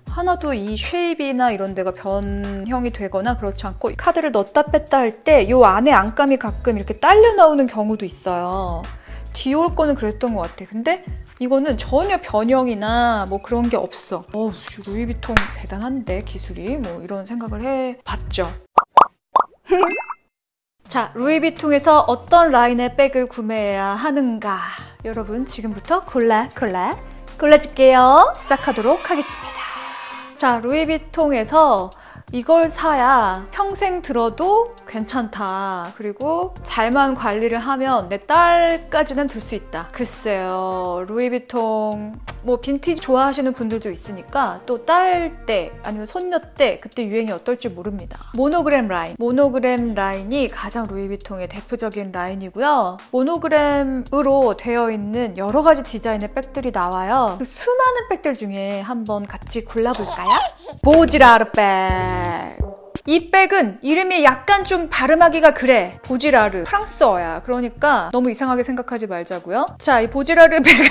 Speaker 1: 하나도 이 쉐입이나 이런 데가 변형이 되거나 그렇지 않고 카드를 넣었다 뺐다 할 때 이 안에 안감이 가끔 이렇게 딸려 나오는 경우도 있어요. 디올 거는 그랬던 것 같아. 근데 이거는 전혀 변형이나 뭐 그런 게 없어. 루이비통 대단한데 기술이 뭐 이런 생각을 해봤죠. 자, 루이비통에서 어떤 라인의 백을 구매해야 하는가? 여러분 지금부터 골라줄게요. 시작하도록 하겠습니다. 자, 루이비통에서 이걸 사야 평생 들어도 괜찮다. 그리고 잘만 관리를 하면 내 딸까지는 들 수 있다. 글쎄요, 루이비통 뭐 빈티지 좋아하시는 분들도 있으니까 또 딸 때 아니면 손녀 때 그때 유행이 어떨지 모릅니다. 모노그램 라인. 모노그램 라인이 가장 루이비통의 대표적인 라인이고요. 모노그램으로 되어 있는 여러 가지 디자인의 백들이 나와요. 그 수많은 백들 중에 한번 같이 골라볼까요? 보지라르 백. 이 백은 이름이 약간 좀 발음하기가 그래. 보지라르. 프랑스어야. 그러니까 너무 이상하게 생각하지 말자고요. 자, 이 보지라르 백을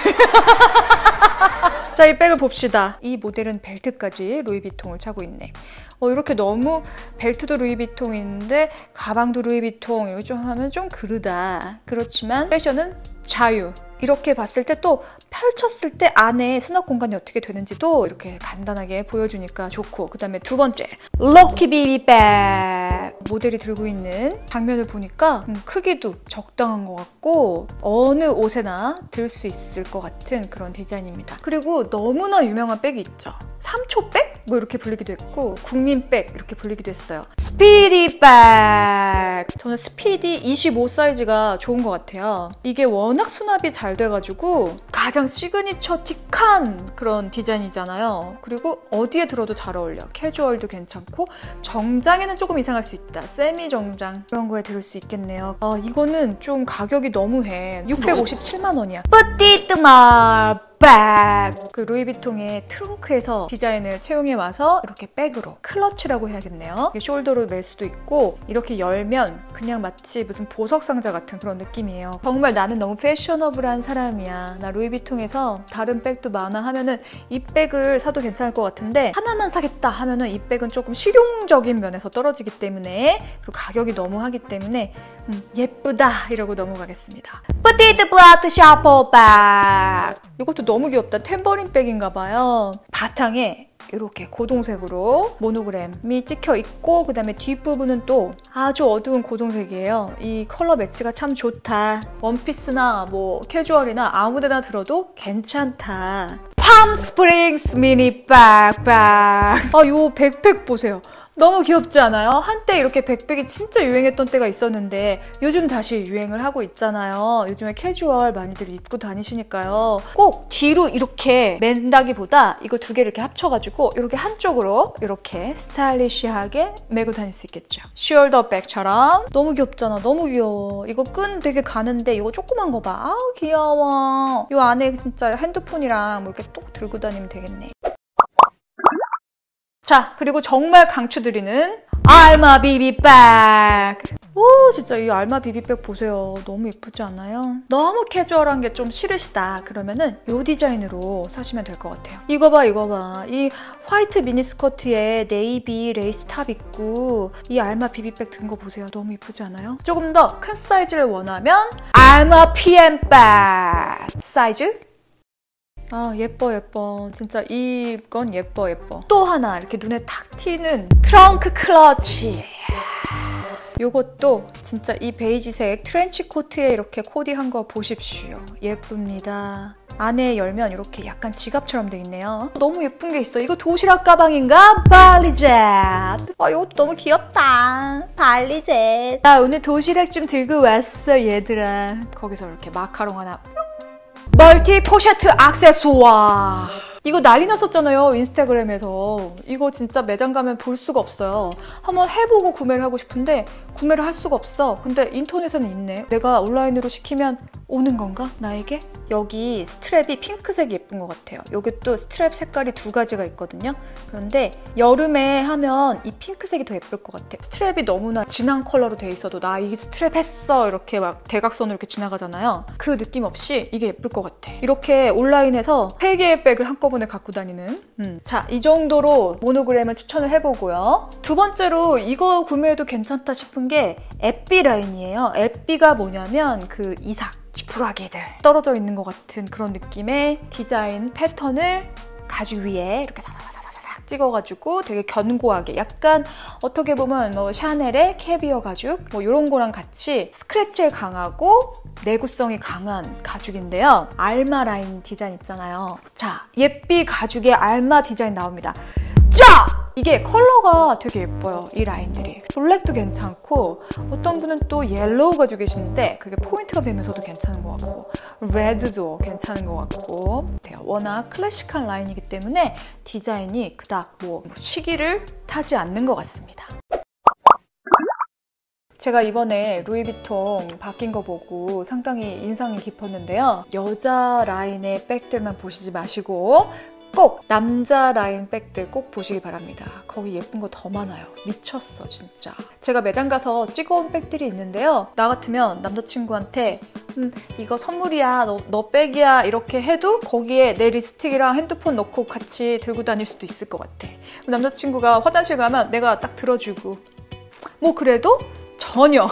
Speaker 1: 자, 이 백을 봅시다. 이 모델은 벨트까지 루이비통을 차고 있네. 이렇게 너무 벨트도 루이비통인데 가방도 루이비통 이렇게 좀 하면 좀 그르다. 그렇지만 패션은 자유. 이렇게 봤을 때 또 펼쳤을 때 안에 수납 공간이 어떻게 되는지도 이렇게 간단하게 보여주니까 좋고, 그 다음에 두 번째 럭키 비비백. 모델이 들고 있는 장면을 보니까 크기도 적당한 것 같고 어느 옷에나 들 수 있을 것 같은 그런 디자인입니다. 그리고 너무나 유명한 백이 있죠. 3초 백? 뭐 이렇게 불리기도 했고 국민백 이렇게 불리기도 했어요. 스피디 백! 저는 스피디 25 사이즈가 좋은 것 같아요. 이게 워낙 수납이 잘 돼가지고 가장 시그니처틱한 그런 디자인이잖아요. 그리고 어디에 들어도 잘 어울려. 캐주얼도 괜찮고 정장에는 조금 이상할 수 있다. 세미 정장 그런 거에 들을 수 있겠네요. 이거는 좀 가격이 너무해. 657만 원이야. 뿌띠뜨말 백! 그 루이비통의 트렁크에서 디자인을 채용해 와서 이렇게 백으로 클러치라고 해야겠네요. 숄더로 멜 수도 있고 이렇게 열면 그냥 마치 무슨 보석 상자 같은 그런 느낌이에요. 정말 나는 너무 패셔너블한 사람이야. 나 루이비통에서 다른 백도 많아 하면은 이 백을 사도 괜찮을 것 같은데 하나만 사겠다 하면은 이 백은 조금 실용적인 면에서 떨어지기 때문에, 그리고 가격이 너무 하기 때문에 예쁘다 이러고 넘어가겠습니다. 뿌티드 플라트 샤퍼 백! 이것도 너무 귀엽다. 탬버린 백인가 봐요. 바탕에 이렇게 고동색으로 모노그램이 찍혀 있고 그 다음에 뒷부분은 또 아주 어두운 고동색이에요. 이 컬러 매치가 참 좋다. 원피스나 뭐 캐주얼이나 아무데나 들어도 괜찮다. 팜 스프링스 미니 백백. 요 백팩 보세요. 너무 귀엽지 않아요? 한때 이렇게 백팩이 진짜 유행했던 때가 있었는데 요즘 다시 유행을 하고 있잖아요. 요즘에 캐주얼 많이들 입고 다니시니까요. 꼭 뒤로 이렇게 맨다기보다 이거 두 개를 이렇게 합쳐가지고 이렇게 한쪽으로 이렇게 스타일리시하게 메고 다닐 수 있겠죠. 숄더 백처럼. 너무 귀엽잖아. 너무 귀여워. 이거 끈 되게 가는데 이거 조그만 거 봐. 아우 귀여워. 이 안에 진짜 핸드폰이랑 뭐 이렇게 똑 들고 다니면 되겠네. 자, 그리고 정말 강추드리는 알마 비비백. 오, 진짜 이 알마 비비백 보세요. 너무 예쁘지 않아요? 너무 캐주얼한 게 좀 싫으시다 그러면은 이 디자인으로 사시면 될 것 같아요. 이거 봐, 이거 봐. 이 화이트 미니스커트에 네이비 레이스 탑 입고 이 알마 비비백 든 거 보세요. 너무 예쁘지 않아요? 조금 더 큰 사이즈를 원하면 알마 PM백 사이즈? 예뻐 예뻐. 진짜 이건 예뻐 예뻐. 또 하나 이렇게 눈에 탁 튀는 트렁크 클러치. 요것도 진짜 이 베이지색 트렌치 코트에 이렇게 코디한 거 보십시오. 예쁩니다. 안에 열면 이렇게 약간 지갑처럼 돼 있네요. 너무 예쁜 게 있어. 이거 도시락 가방인가? 발리젯. 이것도 너무 귀엽다. 발리젯. 나 오늘 도시락 좀 들고 왔어 얘들아. 거기서 이렇게 마카롱 하나 멀티 포셔트 액세수아. 이거 난리 났었잖아요, 인스타그램에서. 이거 진짜 매장 가면 볼 수가 없어요. 한번 해보고 구매를 하고 싶은데 구매를 할 수가 없어. 근데 인터넷에는 있네. 내가 온라인으로 시키면 오는 건가? 나에게? 여기 스트랩이 핑크색이 예쁜 것 같아요. 여기 또 스트랩 색깔이 두 가지가 있거든요. 그런데 여름에 하면 이 핑크색이 더 예쁠 것 같아. 스트랩이 너무나 진한 컬러로 돼 있어도 나 이 스트랩 했어 이렇게 막 대각선으로 이렇게 지나가잖아요. 그 느낌 없이 이게 예쁠 것 같아. 이렇게 온라인에서 3개의 백을 한꺼번에 갖고 다니는. 자, 이 정도로 모노그램을 추천을 해보고요. 두 번째로 이거 구매해도 괜찮다 싶은 게 앱비 라인이에요. 앱비가 뭐냐면 그 이삭, 지푸라기들 떨어져 있는 것 같은 그런 느낌의 디자인 패턴을 가죽 위에 이렇게 사사사사삭 찍어가지고 되게 견고하게, 약간 어떻게 보면 뭐 샤넬의 캐비어 가죽 뭐 이런 거랑 같이 스크래치에 강하고 내구성이 강한 가죽인데요. 알마 라인 디자인 있잖아요. 자, 옙비 가죽의 알마 디자인 나옵니다. 자! 이게 컬러가 되게 예뻐요, 이 라인들이. 블랙도 괜찮고 어떤 분은 또 옐로우 가지고 계시는데 그게 포인트가 되면서도 괜찮은 것 같고 레드도 괜찮은 것 같고 워낙 클래식한 라인이기 때문에 디자인이 그닥 뭐 시기를 타지 않는 것 같습니다. 제가 이번에 루이비통 바뀐 거 보고 상당히 인상이 깊었는데요. 여자 라인의 백들만 보시지 마시고 꼭 남자 라인 백들 꼭 보시기 바랍니다. 거기 예쁜 거 더 많아요. 미쳤어 진짜. 제가 매장 가서 찍어온 백들이 있는데요. 나 같으면 남자친구한테 이거 선물이야, 너 백이야 이렇게 해도 거기에 내 립스틱이랑 핸드폰 넣고 같이 들고 다닐 수도 있을 것 같아. 남자친구가 화장실 가면 내가 딱 들어주고 뭐 그래도 전혀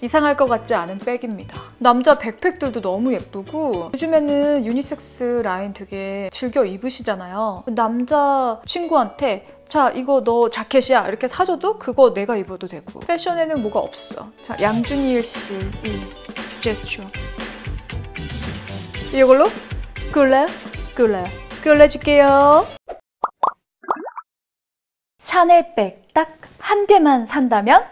Speaker 1: 이상할 것 같지 않은 백입니다. 남자 백팩들도 너무 예쁘고 요즘에는 유니섹스 라인 되게 즐겨 입으시잖아요. 남자 친구한테 자 이거 너 자켓이야 이렇게 사줘도 그거 내가 입어도 되고 패션에는 뭐가 없어. 자 양준일 씨 이 제스처 이걸로 골라줄게요. 샤넬백 딱 한 개만 산다면?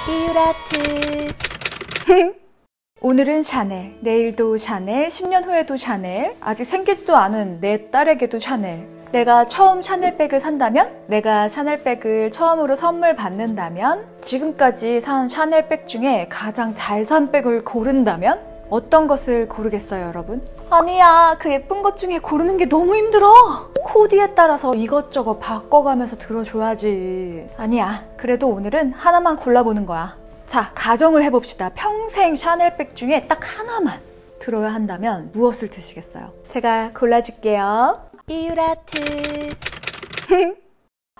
Speaker 1: 이유라트 오늘은 샤넬, 내일도 샤넬, 10년 후에도 샤넬, 아직 생기지도 않은 내 딸에게도 샤넬. 내가 처음 샤넬백을 산다면? 내가 샤넬백을 처음으로 선물 받는다면? 지금까지 산 샤넬백 중에 가장 잘 산 백을 고른다면? 어떤 것을 고르겠어요, 여러분? 아니야, 그 예쁜 것 중에 고르는 게 너무 힘들어. 코디에 따라서 이것저것 바꿔가면서 들어줘야지. 아니야, 그래도 오늘은 하나만 골라보는 거야. 자, 가정을 해봅시다. 평생 샤넬백 중에 딱 하나만 들어야 한다면 무엇을 드시겠어요? 제가 골라줄게요. 이유라트.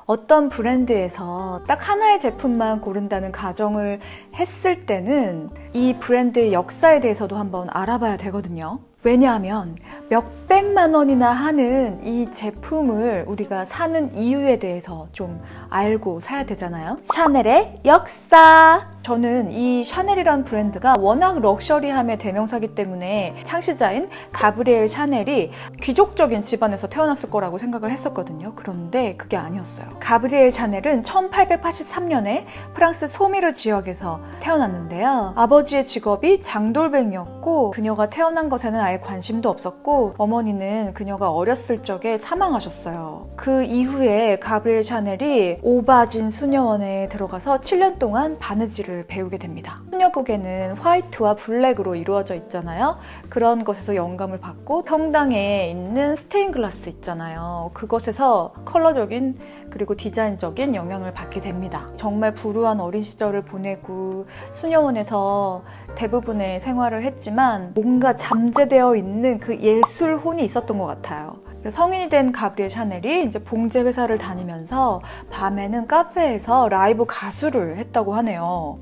Speaker 1: 어떤 브랜드에서 딱 하나의 제품만 고른다는 가정을 했을 때는 이 브랜드의 역사에 대해서도 한번 알아봐야 되거든요. 왜냐하면 몇백만 원이나 하는 이 제품을 우리가 사는 이유에 대해서 좀 알고 사야 되잖아요. 샤넬의 역사! 저는 이 샤넬이라는 브랜드가 워낙 럭셔리함의 대명사기 때문에 창시자인 가브리엘 샤넬이 귀족적인 집안에서 태어났을 거라고 생각을 했었거든요. 그런데 그게 아니었어요. 가브리엘 샤넬은 1883년에 프랑스 소미르 지역에서 태어났는데요. 아버지의 직업이 장돌뱅이였고 그녀가 태어난 것에는 아예 관심도 없었고 어머니는 그녀가 어렸을 적에 사망하셨어요. 그 이후에 가브리엘 샤넬이 오바진 수녀원에 들어가서 7년 동안 바느질을 배우게 됩니다. 수녀복에는 화이트와 블랙으로 이루어져 있잖아요. 그런 것에서 영감을 받고 성당에 있는 스테인글라스 있잖아요. 그것에서 컬러적인 그리고 디자인적인 영향을 받게 됩니다. 정말 불우한 어린 시절을 보내고 수녀원에서 대부분의 생활을 했지만 뭔가 잠재되어 있는 그 예술혼이 있었던 것 같아요. 성인이 된 가브리엘 샤넬이 이제 봉제 회사를 다니면서 밤에는 카페에서 라이브 가수를 했다고 하네요.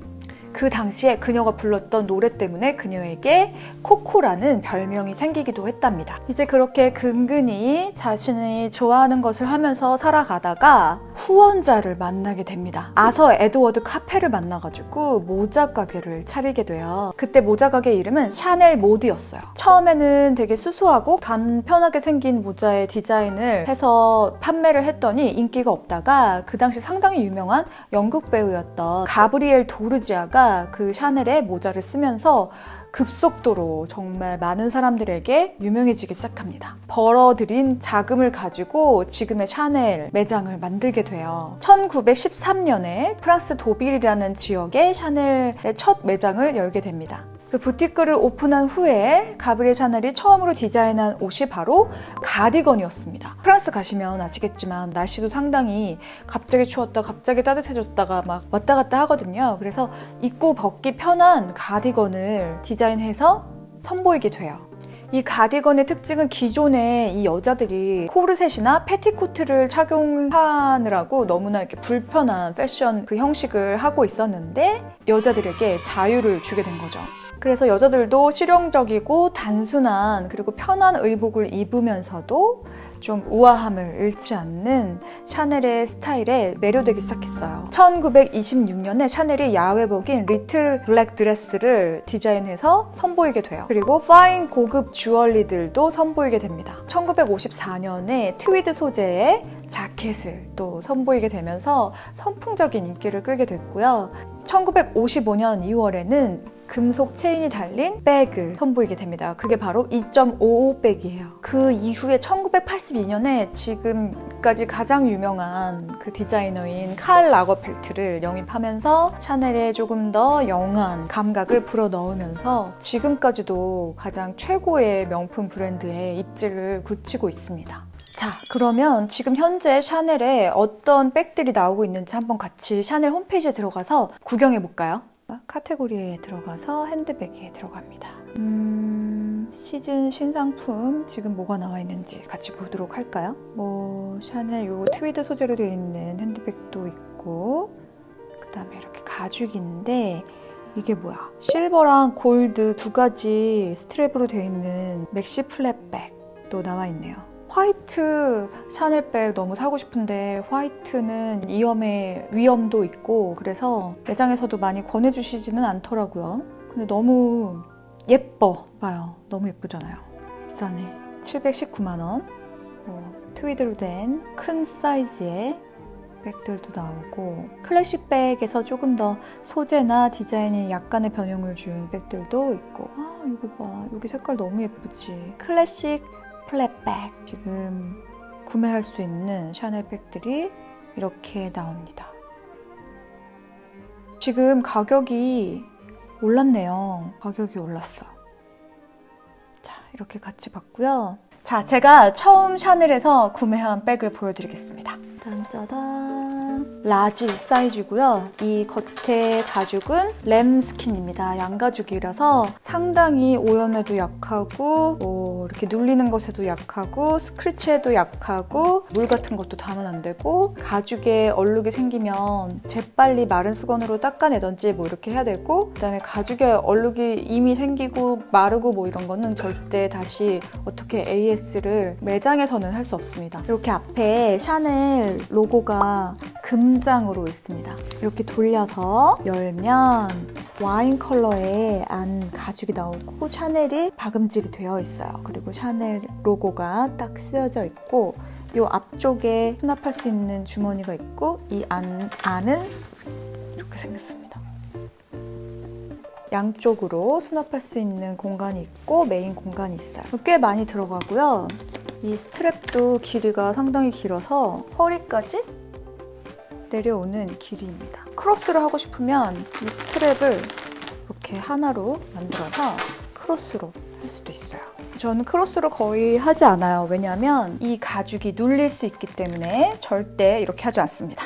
Speaker 1: 그 당시에 그녀가 불렀던 노래 때문에 그녀에게 코코라는 별명이 생기기도 했답니다. 이제 그렇게 근근히 자신이 좋아하는 것을 하면서 살아가다가 후원자를 만나게 됩니다. 아서 에드워드 카페를 만나가지고 모자 가게를 차리게 돼요. 그때 모자 가게 이름은 샤넬 모드였어요. 처음에는 되게 수수하고 간편하게 생긴 모자의 디자인을 해서 판매를 했더니 인기가 없다가 그 당시 상당히 유명한 영국 배우였던 가브리엘 도르지아가 그 샤넬의 모자를 쓰면서 급속도로 정말 많은 사람들에게 유명해지기 시작합니다. 벌어들인 자금을 가지고 지금의 샤넬 매장을 만들게 돼요. 1913년에 프랑스 도빌이라는 지역에 샤넬의 첫 매장을 열게 됩니다. 그래서 부티크를 오픈한 후에 가브리엘 샤넬이 처음으로 디자인한 옷이 바로 가디건이었습니다. 프랑스 가시면 아시겠지만 날씨도 상당히 갑자기 추웠다 갑자기 따뜻해졌다가 막 왔다 갔다 하거든요. 그래서 입고 벗기 편한 가디건을 디자인해서 선보이게 돼요. 이 가디건의 특징은 기존에 이 여자들이 코르셋이나 패티코트를 착용하느라고 너무나 이렇게 불편한 패션 그 형식을 하고 있었는데 여자들에게 자유를 주게 된 거죠. 그래서 여자들도 실용적이고 단순한 그리고 편한 의복을 입으면서도 좀 우아함을 잃지 않는 샤넬의 스타일에 매료되기 시작했어요. 1926년에 샤넬이 야외복인 리틀 블랙 드레스를 디자인해서 선보이게 돼요. 그리고 파인 고급 주얼리들도 선보이게 됩니다. 1954년에 트위드 소재의 자켓을 또 선보이게 되면서 선풍적인 인기를 끌게 됐고요. 1955년 2월에는 금속 체인이 달린 백을 선보이게 됩니다. 그게 바로 2.55 백이에요. 그 이후에 1982년에 지금까지 가장 유명한 그 디자이너인 칼 라거펠트를 영입하면서 샤넬에 조금 더 영한 감각을 불어넣으면서 지금까지도 가장 최고의 명품 브랜드에 입지를 굳히고 있습니다. 자, 그러면 지금 현재 샤넬에 어떤 백들이 나오고 있는지 한번 같이 샤넬 홈페이지에 들어가서 구경해 볼까요? 카테고리에 들어가서 핸드백에 들어갑니다. 시즌 신상품 지금 뭐가 나와 있는지 같이 보도록 할까요? 샤넬 요 트위드 소재로 되어 있는 핸드백도 있고, 그 다음에 이렇게 가죽인데 이게 뭐야? 실버랑 골드 두 가지 스트랩으로 되어 있는 맥시 플랫백도 나와 있네요. 화이트 샤넬백 너무 사고 싶은데 화이트는 이염의 위험도 있고 그래서 매장에서도 많이 권해주시지는 않더라고요. 근데 너무 예뻐 봐요. 너무 예쁘잖아요. 비싸네. 719만 원. 트위드로 된 큰 사이즈의 백들도 나오고, 클래식 백에서 조금 더 소재나 디자인에 약간의 변형을 준 백들도 있고, 이거 봐. 여기 색깔 너무 예쁘지. 클래식 플랫백. 지금 구매할 수 있는 샤넬 백들이 이렇게 나옵니다. 지금 가격이 올랐네요. 가격이 올랐어. 자, 이렇게 같이 봤고요. 자, 제가 처음 샤넬에서 구매한 백을 보여드리겠습니다. 짠짜단. 라지 사이즈고요. 이 겉에 가죽은 램스킨입니다. 양가죽이라서 상당히 오염에도 약하고 이렇게 눌리는 것에도 약하고 스크래치에도 약하고 물 같은 것도 닿으면 안 되고, 가죽에 얼룩이 생기면 재빨리 마른 수건으로 닦아내던지 이렇게 해야 되고, 그다음에 가죽에 얼룩이 이미 생기고 마르고 이런 거는 절대 다시 어떻게 AS를 매장에서는 할 수 없습니다. 이렇게 앞에 샤넬 로고가 금장으로 있습니다. 이렇게 돌려서 열면 와인 컬러의 안 가죽이 나오고 샤넬이 박음질이 되어 있어요. 그리고 샤넬 로고가 딱 쓰여져 있고, 이 앞쪽에 수납할 수 있는 주머니가 있고, 이 안은 이렇게 생겼습니다. 양쪽으로 수납할 수 있는 공간이 있고 메인 공간이 있어요. 꽤 많이 들어가고요. 이 스트랩도 길이가 상당히 길어서 허리까지 내려오는 길이입니다. 크로스를 하고 싶으면 이 스트랩을 이렇게 하나로 만들어서 크로스로 할 수도 있어요. 저는 크로스로 거의 하지 않아요. 왜냐하면 이 가죽이 눌릴 수 있기 때문에 절대 이렇게 하지 않습니다.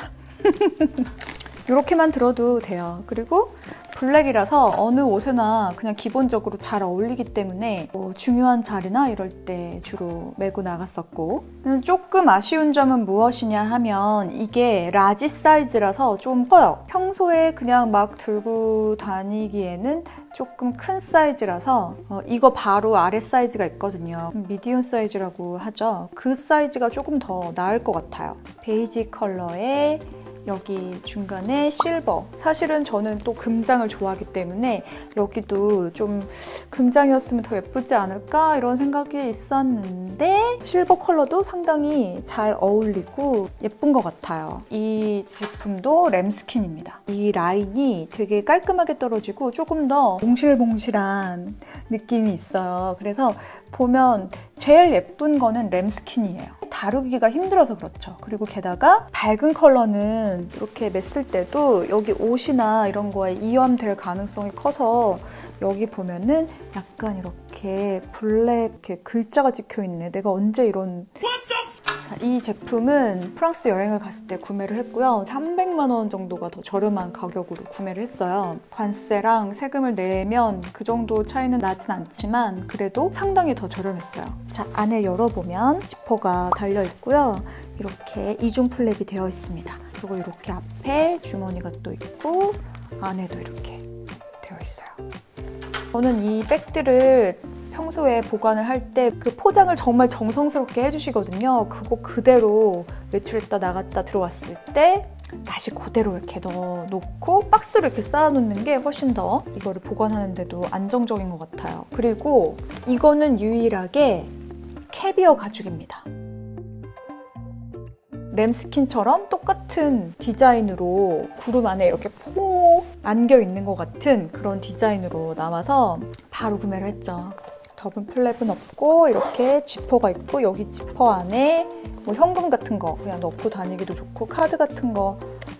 Speaker 1: 이렇게만 들어도 돼요. 그리고 블랙이라서 어느 옷에나 그냥 기본적으로 잘 어울리기 때문에 중요한 자리나 이럴 때 주로 메고 나갔었고, 조금 아쉬운 점은 무엇이냐 하면 이게 라지 사이즈라서 좀 커요. 평소에 그냥 막 들고 다니기에는 조금 큰 사이즈라서 이거 바로 아래 사이즈가 있거든요. 미디움 사이즈라고 하죠. 그 사이즈가 조금 더 나을 것 같아요. 베이지 컬러에 여기 중간에 실버. 사실은 저는 또 금장을 좋아하기 때문에 여기도 좀 금장이었으면 더 예쁘지 않을까 이런 생각이 있었는데, 실버 컬러도 상당히 잘 어울리고 예쁜 것 같아요. 이 제품도 램스킨입니다. 이 라인이 되게 깔끔하게 떨어지고 조금 더 봉실봉실한 느낌이 있어요. 그래서 보면 제일 예쁜 거는 램스킨이에요. 다루기가 힘들어서 그렇죠. 그리고 게다가 밝은 컬러는 이렇게 맸을 때도 여기 옷이나 이런 거에 이염될 가능성이 커서 여기 보면은 약간 이렇게 블랙 이렇게 글자가 찍혀있네. 내가 언제 이런... 이 제품은 프랑스 여행을 갔을 때 구매를 했고요. 300만 원 정도가 더 저렴한 가격으로 구매를 했어요. 관세랑 세금을 내면 그 정도 차이는 나진 않지만 그래도 상당히 더 저렴했어요. 자, 안에 열어보면 지퍼가 달려있고요. 이렇게 이중 플랩이 되어 있습니다. 그리고 이렇게 앞에 주머니가 또 있고 안에도 이렇게 되어 있어요. 저는 이 백들을 평소에 보관을 할 때 그 포장을 정말 정성스럽게 해주시거든요. 그거 그대로 외출했다 나갔다 들어왔을 때 다시 그대로 이렇게 넣어놓고 박스로 이렇게 쌓아놓는 게 훨씬 더 이거를 보관하는데도 안정적인 것 같아요. 그리고 이거는 유일하게 캐비어 가죽입니다. 램스킨처럼 똑같은 디자인으로 구름 안에 이렇게 폭 안겨 있는 것 같은 그런 디자인으로 나와서 바로 구매를 했죠. 접은 플랩은 없고 이렇게 지퍼가 있고 여기 지퍼 안에 뭐 현금 같은 거 그냥 넣고 다니기도 좋고 카드 같은 거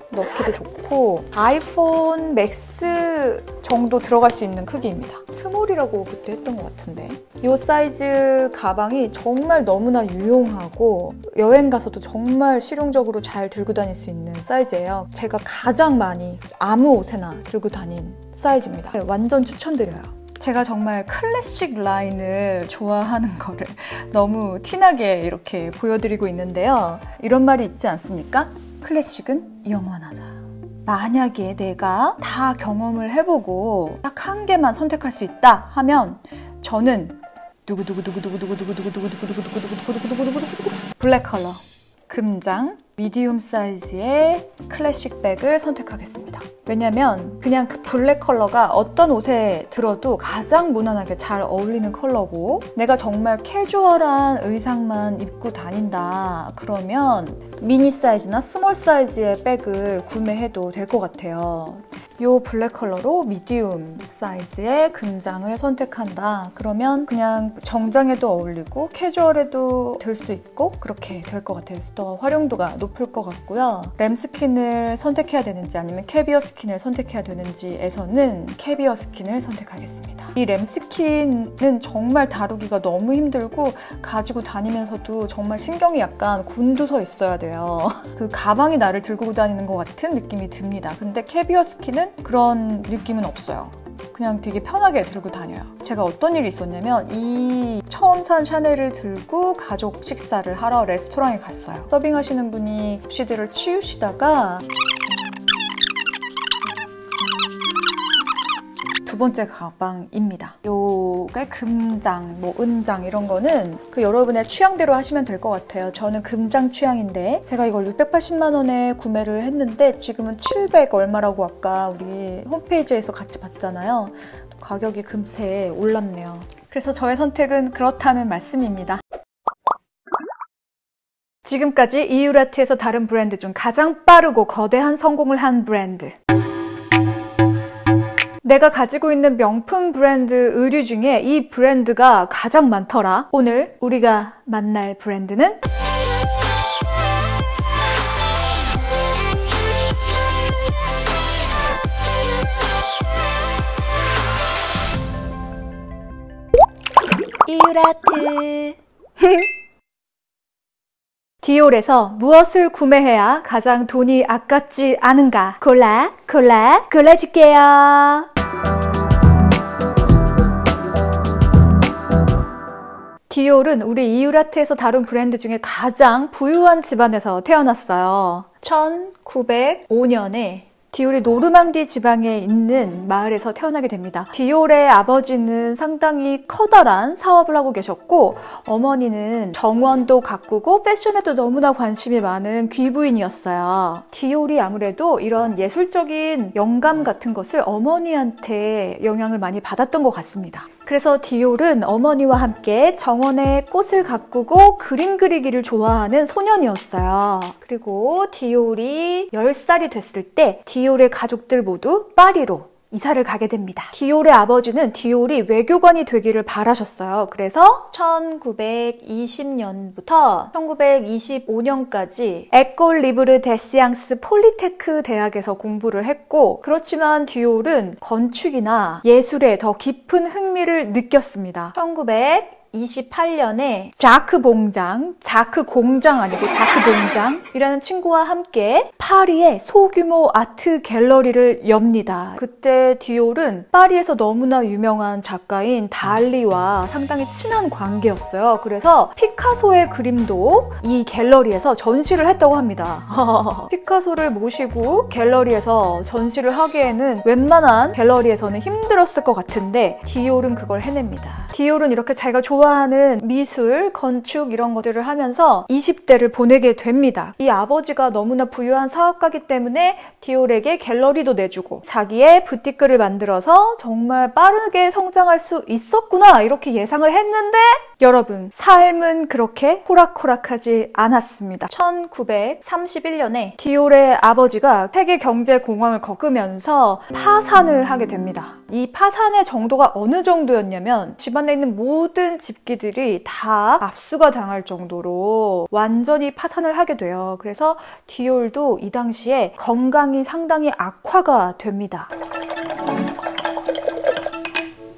Speaker 1: 넣기도 좋고 아이폰 맥스 정도 들어갈 수 있는 크기입니다. 스몰이라고 그때 했던 것 같은데 이 사이즈 가방이 정말 너무나 유용하고 여행 가서도 정말 실용적으로 잘 들고 다닐 수 있는 사이즈예요. 제가 가장 많이 아무 옷에나 들고 다닌 사이즈입니다. 완전 추천드려요. 제가 정말 클래식 라인을 좋아하는 거를 너무 티나게 이렇게 보여드리고 있는데요. 이런 말이 있지 않습니까? 클래식은 영원하다. 만약에 내가 다 경험을 해보고 딱 한 개만 선택할 수 있다 하면 저는 블랙 컬러 금장 미디움 사이즈의 클래식 백을 선택하겠습니다. 왜냐면 그냥 그 블랙 컬러가 어떤 옷에 들어도 가장 무난하게 잘 어울리는 컬러고 내가 정말 캐주얼한 의상만 입고 다닌다 그러면 미니 사이즈나 스몰 사이즈의 백을 구매해도 될 것 같아요. 이 블랙 컬러로 미디움 사이즈의 금장을 선택한다 그러면 그냥 정장에도 어울리고 캐주얼에도 들 수 있고 그렇게 될 것 같아요. 그래서 더 활용도가 높을 것 같고요. 램스킨을 선택해야 되는지 아니면 캐비어 스킨을 선택해야 되는지에서는 캐비어 스킨을 선택하겠습니다. 이 램스킨은 정말 다루기가 너무 힘들고 가지고 다니면서도 정말 신경이 약간 곤두서 있어야 돼요. 그 가방이 나를 들고 다니는 것 같은 느낌이 듭니다. 근데 캐비어 스킨은 그런 느낌은 없어요. 그냥 되게 편하게 들고 다녀요. 제가 어떤 일이 있었냐면 이 처음 산 샤넬을 들고 가족 식사를 하러 레스토랑에 갔어요. 서빙하시는 분이 접시들을 치우시다가 두 번째 가방입니다. 요게 금장, 뭐 은장 이런 거는 여러분의 취향대로 하시면 될 것 같아요. 저는 금장 취향인데 제가 이걸 680만 원에 구매를 했는데 지금은 700 얼마라고 아까 우리 홈페이지에서 같이 봤잖아요. 가격이 금세 올랐네요. 그래서 저의 선택은 그렇다는 말씀입니다. 지금까지 이유라트에서 다른 브랜드 중 가장 빠르고 거대한 성공을 한 브랜드. 내가 가지고 있는 명품 브랜드 의류 중에 이 브랜드가 가장 많더라. 오늘 우리가 만날 브랜드는 이유라트. 디올에서 무엇을 구매해야 가장 돈이 아깝지 않은가? 골라줄게요. 디올은 우리 이유라트에서 다룬 브랜드 중에 가장 부유한 집안에서 태어났어요. 1905년에 디올이 노르망디 지방에 있는 마을에서 태어나게 됩니다. 디올의 아버지는 상당히 커다란 사업을 하고 계셨고 어머니는 정원도 가꾸고 패션에도 너무나 관심이 많은 귀부인이었어요. 디올이 아무래도 이런 예술적인 영감 같은 것을 어머니한테 영향을 많이 받았던 것 같습니다. 그래서 디올은 어머니와 함께 정원에 꽃을 가꾸고 그림 그리기를 좋아하는 소년이었어요. 그리고 디올이 10살이 됐을 때 디올의 가족들 모두 파리로 이사를 가게 됩니다. 디올의 아버지는 디올이 외교관이 되기를 바라셨어요. 그래서 1920년부터 1925년까지 에콜 리브르 데 시앙스 폴리테크 대학에서 공부를 했고 그렇지만 디올은 건축이나 예술에 더 깊은 흥미를 느꼈습니다. 1928년에 자크 공장 아니고 자크 봉장이라는 친구와 함께 파리에 소규모 아트 갤러리를 엽니다. 그때 디올은 파리에서 너무나 유명한 작가인 달리와 상당히 친한 관계였어요. 그래서 피카소의 그림도 이 갤러리에서 전시를 했다고 합니다. 피카소를 모시고 갤러리에서 전시를 하기에는 웬만한 갤러리에서는 힘들었을 것 같은데 디올은 그걸 해냅니다. 디올은 이렇게 자기가 좋아하는 미술, 건축 이런 것들을 하면서 20대를 보내게 됩니다. 이 아버지가 너무나 부유한 사업가이기 때문에 디올에게 갤러리도 내주고 자기의 부티크를 만들어서 정말 빠르게 성장할 수 있었구나 이렇게 예상을 했는데 여러분, 삶은 그렇게 호락호락하지 않았습니다. 1931년에 디올의 아버지가 세계 경제 공황을 겪으면서 파산을 하게 됩니다. 이 파산의 정도가 어느 정도였냐면 집안에 있는 모든 집기들이 다 압수가 당할 정도로 완전히 파산을 하게 돼요. 그래서 디올도 이 당시에 건강이 상당히 악화가 됩니다.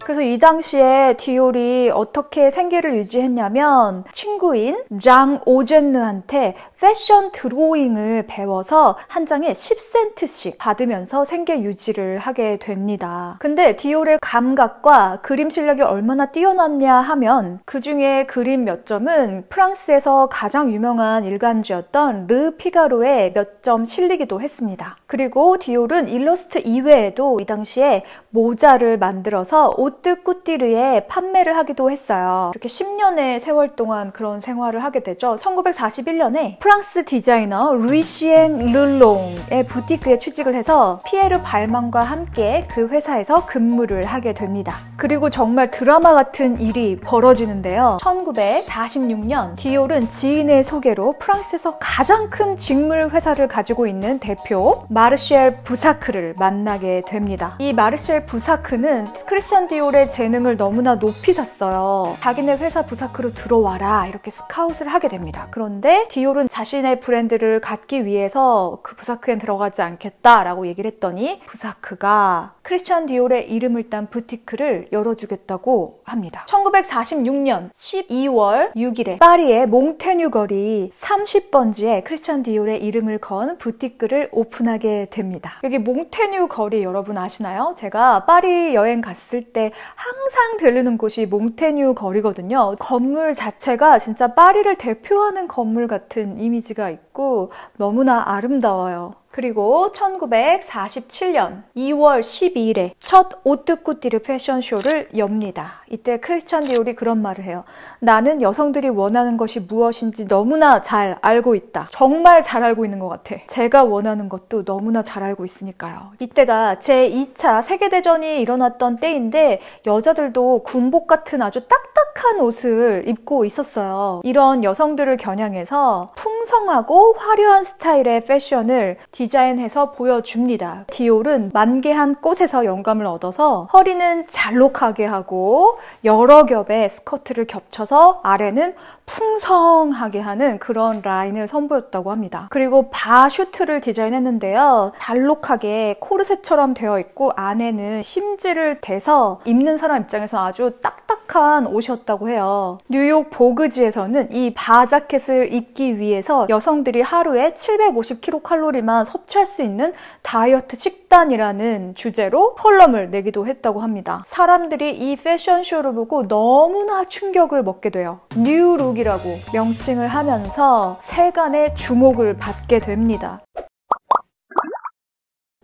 Speaker 1: 그래서 이 당시에 디올이 어떻게 생계를 유지했냐면 친구인 장 오젠느한테 패션 드로잉을 배워서 한 장에 10센트씩 받으면서 생계 유지를 하게 됩니다. 근데 디올의 감각과 그림 실력이 얼마나 뛰어났냐 하면 그 중에 그림 몇 점은 프랑스에서 가장 유명한 일간지였던 르 피가로에 몇 점 실리기도 했습니다. 그리고 디올은 일러스트 이외에도 이 당시에 모자를 만들어서 오뜨 꾸띠르에 판매를 하기도 했어요. 이렇게 10년의 세월 동안 그런 생활을 하게 되죠. 1941년에 프랑스 디자이너 루이시엥 르롱의 부티크에 취직을 해서 피에르 발망과 함께 그 회사에서 근무를 하게 됩니다. 그리고 정말 드라마 같은 일이 벌어지는데요. 1946년 디올은 지인의 소개로 프랑스에서 가장 큰 직물 회사를 가지고 있는 대표 마르셀 부사크를 만나게 됩니다. 이 마르셀 부사크는 크리스찬 디올의 재능을 너무나 높이 샀어요. 자기네 회사 부사크로 들어와라 이렇게 스카웃을 하게 됩니다. 그런데 디올은 자신의 브랜드를 갖기 위해서 그 부사크엔 들어가지 않겠다라고 얘기를 했더니 부사크가 크리스찬 디올의 이름을 딴 부티크를 열어주겠다고 합니다. 1946년 12월 6일에 파리의 몽테뉴 거리 30번지에 크리스찬 디올의 이름을 건 부티크를 오픈하게 됩니다. 여기 몽테뉴 거리 여러분 아시나요? 제가 파리 여행 갔을 때 항상 들르는 곳이 몽테뉴 거리거든요. 건물 자체가 진짜 파리를 대표하는 건물 같은 이미지가 있고 너무나 아름다워요. 그리고 1947년 2월 12일에 첫 오뜨꾸띠르 패션쇼를 엽니다. 이때 크리스찬 디올이 그런 말을 해요. 나는 여성들이 원하는 것이 무엇인지 너무나 잘 알고 있다. 정말 잘 알고 있는 것 같아. 제가 원하는 것도 너무나 잘 알고 있으니까요. 이때가 제2차 세계대전이 일어났던 때인데 여자들도 군복 같은 아주 딱딱한 옷을 입고 있었어요. 이런 여성들을 겨냥해서 풍성하고 화려한 스타일의 패션을 디자인해서 보여줍니다. 디올은 만개한 꽃에서 영감을 얻어서 허리는 잘록하게 하고 여러 겹의 스커트를 겹쳐서 아래는 풍성하게 하는 그런 라인을 선보였다고 합니다. 그리고 바 슈트를 디자인했는데요. 잘록하게 코르셋처럼 되어 있고 안에는 심지를 대서 입는 사람 입장에서 아주 딱딱한 옷이었다고 해요. 뉴욕 보그지에서는 이 바 자켓을 입기 위해서 여성들이 하루에 750kcal만 섭취할 수 있는 다이어트 식단이라는 주제로 컬럼을 내기도 했다고 합니다. 사람들이 이 패션쇼를 보고 너무나 충격을 먹게 돼요. 뉴룩이라고 명칭을 하면서 세간의 주목을 받게 됩니다.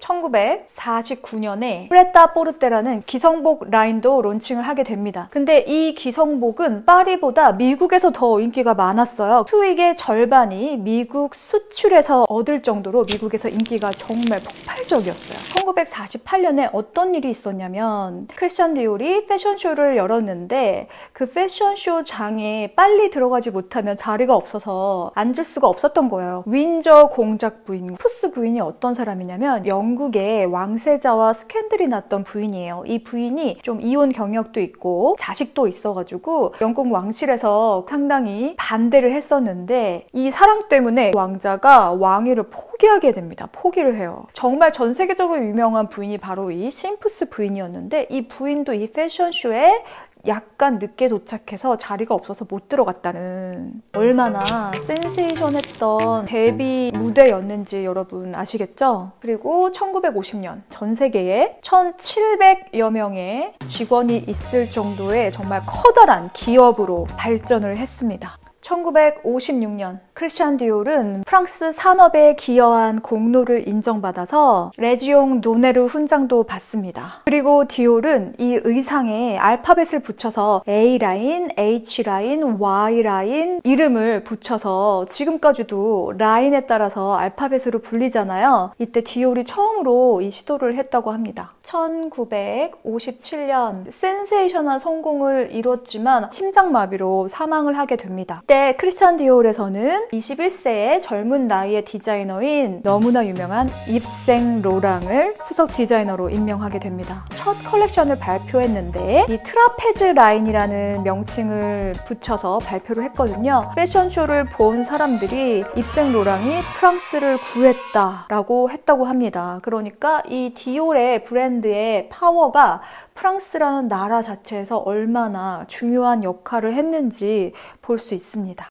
Speaker 1: 1949년에 프레타 포르테라는 기성복 라인도 론칭을 하게 됩니다. 근데 이 기성복은 파리보다 미국에서 더 인기가 많았어요. 수익의 절반이 미국 수출에서 얻을 정도로 미국에서 인기가 정말 폭발적이었어요. 1948년에 어떤 일이 있었냐면 크리스찬 디올이 패션쇼를 열었는데 그 패션쇼 장에 빨리 들어가지 못하면 자리가 없어서 앉을 수가 없었던 거예요. 윈저 공작 부인, 푸스 부인이 어떤 사람이냐면 영국의 왕세자와 스캔들이 났던 부인이에요. 이 부인이 좀 이혼 경력도 있고 자식도 있어가지고 영국 왕실에서 상당히 반대를 했었는데 이 사랑 때문에 왕자가 왕위를 포기하게 됩니다. 포기를 해요. 정말 전 세계적으로 유명한 부인이 바로 이 심푸스 부인이었는데 이 부인도 이 패션쇼에 약간 늦게 도착해서 자리가 없어서 못 들어갔다는, 얼마나 센세이션했던 데뷔 무대였는지 여러분 아시겠죠? 그리고 1950년 전 세계에 1,700여 명의 직원이 있을 정도의 정말 커다란 기업으로 발전을 했습니다. 1956년 크리스찬 디올은 프랑스 산업에 기여한 공로를 인정받아서 레지옹 노네르 훈장도 받습니다. 그리고 디올은 이 의상에 알파벳을 붙여서 A라인, H라인, Y라인 이름을 붙여서 지금까지도 라인에 따라서 알파벳으로 불리잖아요. 이때 디올이 처음으로 이 시도를 했다고 합니다. 1957년 센세이션한 성공을 이뤘지만 심장마비로 사망을 하게 됩니다. 이때 크리스찬 디올에서는 21세의 젊은 나이의 디자이너인 너무나 유명한 입생 로랑을 수석 디자이너로 임명하게 됩니다. 첫 컬렉션을 발표했는데 이 트라페즈 라인이라는 명칭을 붙여서 발표를 했거든요. 패션쇼를 본 사람들이 입생 로랑이 프랑스를 구했다라고 했다고 합니다. 그러니까 이 디올의 브랜드의 파워가 프랑스라는 나라 자체에서 얼마나 중요한 역할을 했는지 볼 수 있습니다.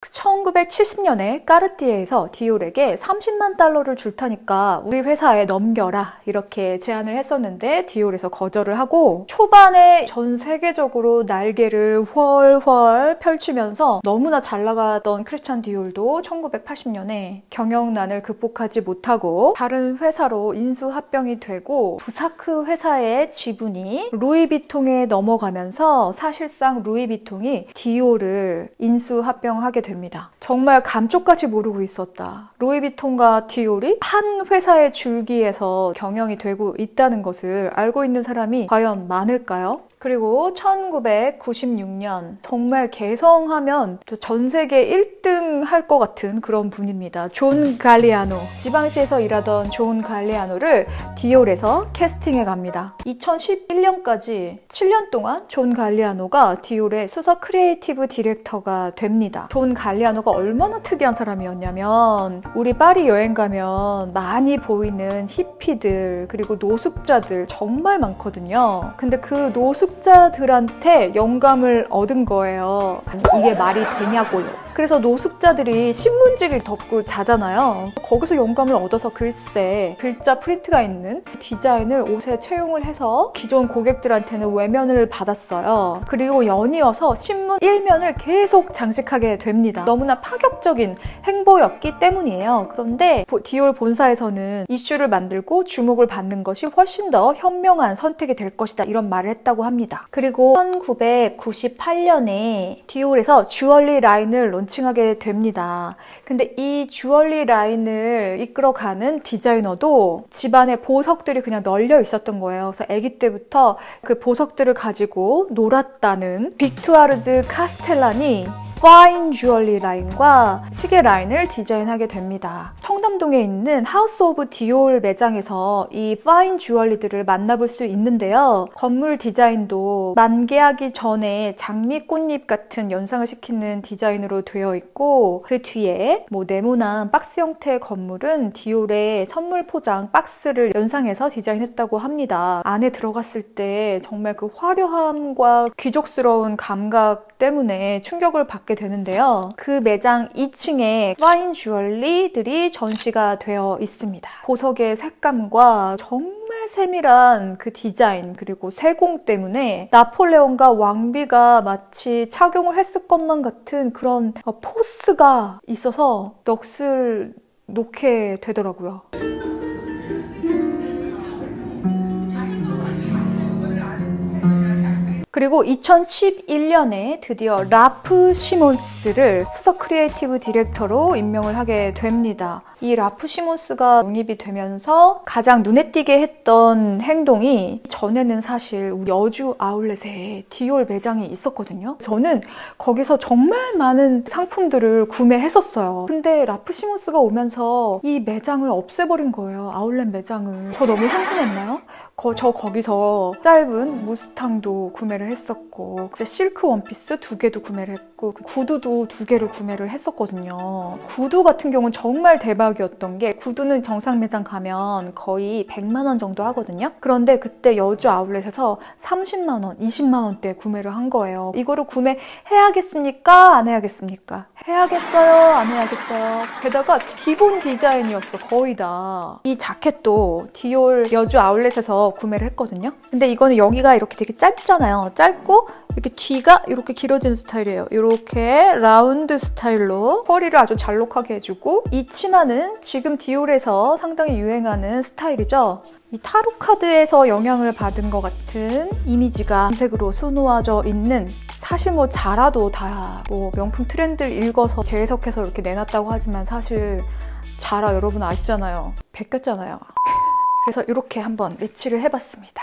Speaker 1: 1970년에 까르띠에에서 디올에게 30만 달러를 줄 테니까 우리 회사에 넘겨라 이렇게 제안을 했었는데 디올에서 거절을 하고 초반에 전 세계적으로 날개를 훨훨 펼치면서 너무나 잘 나가던 크리스찬 디올도 1980년에 경영난을 극복하지 못하고 다른 회사로 인수합병이 되고 부사크 회사의 지분이 루이비통에 넘어가면서 사실상 루이비통이 디올을 인수합병하게 됩니다. 정말 감쪽같이 모르고 있었다. 루이비통과 디올이 한 회사의 줄기에서 경영이 되고 있다는 것을 알고 있는 사람이 과연 많을까요? 그리고 1996년 정말 개성하면 전 세계 1등 할 것 같은 그런 분입니다. 존 갈리아노. 지방시에서 일하던 존 갈리아노를 디올에서 캐스팅해 갑니다. 2011년까지 7년 동안 존 갈리아노가 디올의 수석 크리에이티브 디렉터가 됩니다. 존 갈리아노가 얼마나 특이한 사람이었냐면 우리 파리 여행 가면 많이 보이는 히피들 그리고 노숙자들 정말 많거든요. 근데 그 노숙자들한테 영감을 얻은 거예요. 이게 말이 되냐고요. 그래서 노숙자들이 신문지를 덮고 자잖아요. 거기서 영감을 얻어서 글쎄 글자 프린트가 있는 디자인을 옷에 채용을 해서 기존 고객들한테는 외면을 받았어요. 그리고 연이어서 신문 1면을 계속 장식하게 됩니다. 너무나 파격적인 행보였기 때문이에요. 그런데 디올 본사에서는 이슈를 만들고 주목을 받는 것이 훨씬 더 현명한 선택이 될 것이다 이런 말을 했다고 합니다. 그리고 1998년에 디올에서 주얼리 라인을 론칭하게 됩니다. 근데 이 주얼리 라인을 이끌어가는 디자이너도 집안에 보석들이 그냥 널려 있었던 거예요. 그래서 아기 때부터 그 보석들을 가지고 놀았다는 빅투아르드 카스텔란이 파인 주얼리 라인과 시계 라인을 디자인하게 됩니다. 청담동에 있는 하우스 오브 디올 매장에서 이 파인 주얼리들을 만나볼 수 있는데요. 건물 디자인도 만개하기 전에 장미 꽃잎 같은 연상을 시키는 디자인으로 되어 있고 그 뒤에 네모난 박스 형태의 건물은 디올의 선물 포장 박스를 연상해서 디자인했다고 합니다. 안에 들어갔을 때 정말 그 화려함과 귀족스러운 감각 때문에 충격을 받게 되는데요. 그 매장 2층에 파인 주얼리들이 전시가 되어 있습니다. 보석의 색감과 정말 세밀한 그 디자인 그리고 세공 때문에 나폴레옹과 왕비가 마치 착용을 했을 것만 같은 그런 포스가 있어서 넋을 놓게 되더라고요. 그리고 2011년에 드디어 라프 시몬스를 수석 크리에이티브 디렉터로 임명을 하게 됩니다. 이 라프 시몬스가 영입이 되면서 가장 눈에 띄게 했던 행동이 전에는 사실 우리 여주 아울렛에 디올 매장이 있었거든요. 저는 거기서 정말 많은 상품들을 구매했었어요. 근데 라프 시몬스가 오면서 이 매장을 없애버린 거예요. 아울렛 매장을. 저 너무 흥분했나요? 저 거기서 짧은 무스탕도 구매를 했었고 실크 원피스 2개도 구매를 했고 구두도 2개를 구매를 했었거든요. 구두 같은 경우는 정말 대박이었던 게 구두는 정상 매장 가면 거의 100만 원 정도 하거든요. 그런데 그때 여주 아울렛에서 30만 원, 20만 원대에 구매를 한 거예요. 이거를 구매해야겠습니까? 안 해야겠습니까? 해야겠어요? 안 해야겠어요? 게다가 기본 디자인이었어, 거의 다. 이 자켓도 디올 여주 아울렛에서 구매를 했거든요. 근데 이거는 여기가 이렇게 되게 짧잖아요. 짧고 이렇게 뒤가 이렇게 길어진 스타일이에요. 이렇게 라운드 스타일로 허리를 아주 잘록하게 해주고 이 치마는 지금 디올에서 상당히 유행하는 스타일이죠. 이 타로 카드에서 영향을 받은 것 같은 이미지가 검색으로 수놓아져 있는, 사실 뭐 자라도 다 뭐 명품 트렌드를 읽어서 재해석해서 이렇게 내놨다고 하지만 사실 자라 여러분 아시잖아요. 베꼈잖아요. 그래서 이렇게 한번 매치를 해봤습니다.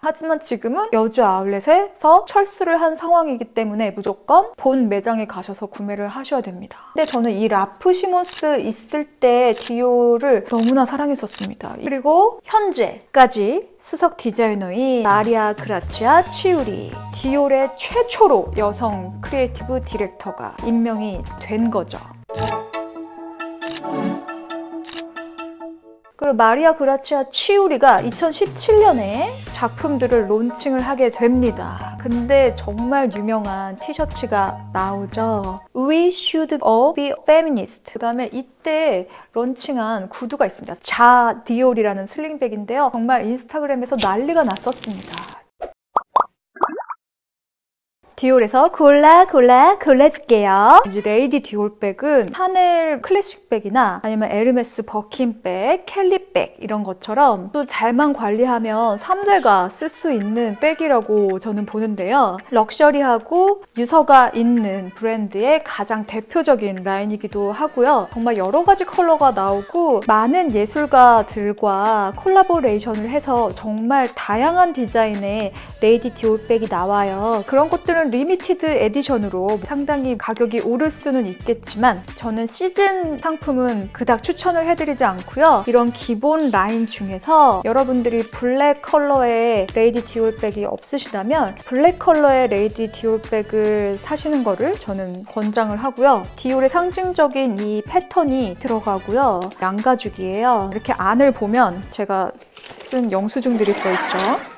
Speaker 1: 하지만 지금은 여주 아울렛에서 철수를 한 상황이기 때문에 무조건 본 매장에 가셔서 구매를 하셔야 됩니다. 근데 저는 이 라프 시몬스 있을 때 디올을 너무나 사랑했었습니다. 그리고 현재까지 수석 디자이너인 마리아 그라치아 치우리, 디올의 최초로 여성 크리에이티브 디렉터가 임명이 된 거죠. 그리고 마리아 그라치아 치우리가 2017년에 작품들을 론칭을 하게 됩니다. 근데 정말 유명한 티셔츠가 나오죠. We should all be feminist. 그 다음에 이때 론칭한 구두가 있습니다. 자 디올이라는 슬링백인데요. 정말 인스타그램에서 난리가 났었습니다. 디올에서 골라줄게요. 이제 레이디 디올백은 샤넬 클래식백이나 아니면 에르메스 버킨백, 켈리백 이런 것처럼 또 잘만 관리하면 3대가 쓸 수 있는 백이라고 저는 보는데요. 럭셔리하고 유서가 있는 브랜드의 가장 대표적인 라인이기도 하고요. 정말 여러 가지 컬러가 나오고 많은 예술가들과 콜라보레이션을 해서 정말 다양한 디자인의 레이디 디올백이 나와요. 그런 것들은 리미티드 에디션으로 상당히 가격이 오를 수는 있겠지만 저는 시즌 상품은 그닥 추천을 해드리지 않고요. 이런 기본 라인 중에서 여러분들이 블랙 컬러의 레이디 디올백이 없으시다면 블랙 컬러의 레이디 디올백을 사시는 거를 저는 권장을 하고요. 디올의 상징적인 이 패턴이 들어가고요. 양가죽이에요. 이렇게 안을 보면 제가 쓴 영수증들이 들어있죠.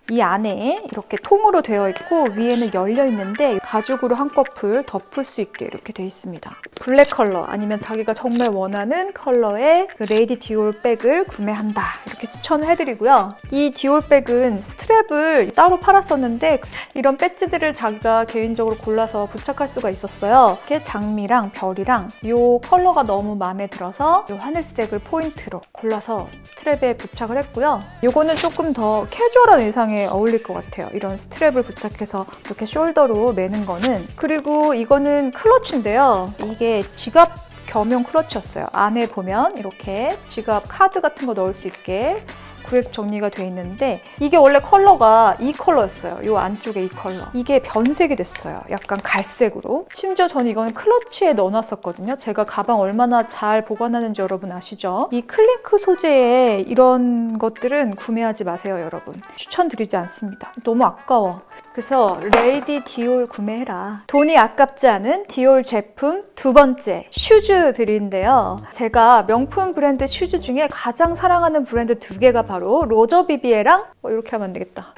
Speaker 1: 이 안에 이렇게 통으로 되어 있고 위에는 열려 있는데 가죽으로 한꺼풀 덮을 수 있게 이렇게 되어 있습니다. 블랙 컬러 아니면 자기가 정말 원하는 컬러의 그 레이디 디올 백을 구매한다 이렇게 추천을 해드리고요. 이 디올 백은 스트랩을 따로 팔았었는데 이런 배지들을 자기가 개인적으로 골라서 부착할 수가 있었어요. 이렇게 장미랑 별이랑 이 컬러가 너무 마음에 들어서 이 하늘색을 포인트로 골라서 스트랩에 부착을 했고요. 이거는 조금 더 캐주얼한 의상에 어울릴 것 같아요. 이런 스트랩을 부착해서 이렇게 숄더로 매는 거는. 그리고 이거는 클러치인데요. 이게 지갑 겸용 클러치였어요. 안에 보면 이렇게 지갑 카드 같은 거 넣을 수 있게 구획 정리가 돼 있는데 이게 원래 컬러가 이 컬러였어요. 이 안쪽에 이 컬러. 이게 변색이 됐어요. 약간 갈색으로. 심지어 저는 이거는 클러치에 넣어놨었거든요. 제가 가방 얼마나 잘 보관하는지 여러분 아시죠? 이 클링크 소재의 이런 것들은 구매하지 마세요, 여러분. 추천드리지 않습니다. 너무 아까워. 그래서 레이디 디올 구매해라. 돈이 아깝지 않은 디올 제품 두 번째, 슈즈들인데요. 제가 명품 브랜드 슈즈 중에 가장 사랑하는 브랜드 2개가 바로 로저 비비에랑 이렇게 하면 안 되겠다.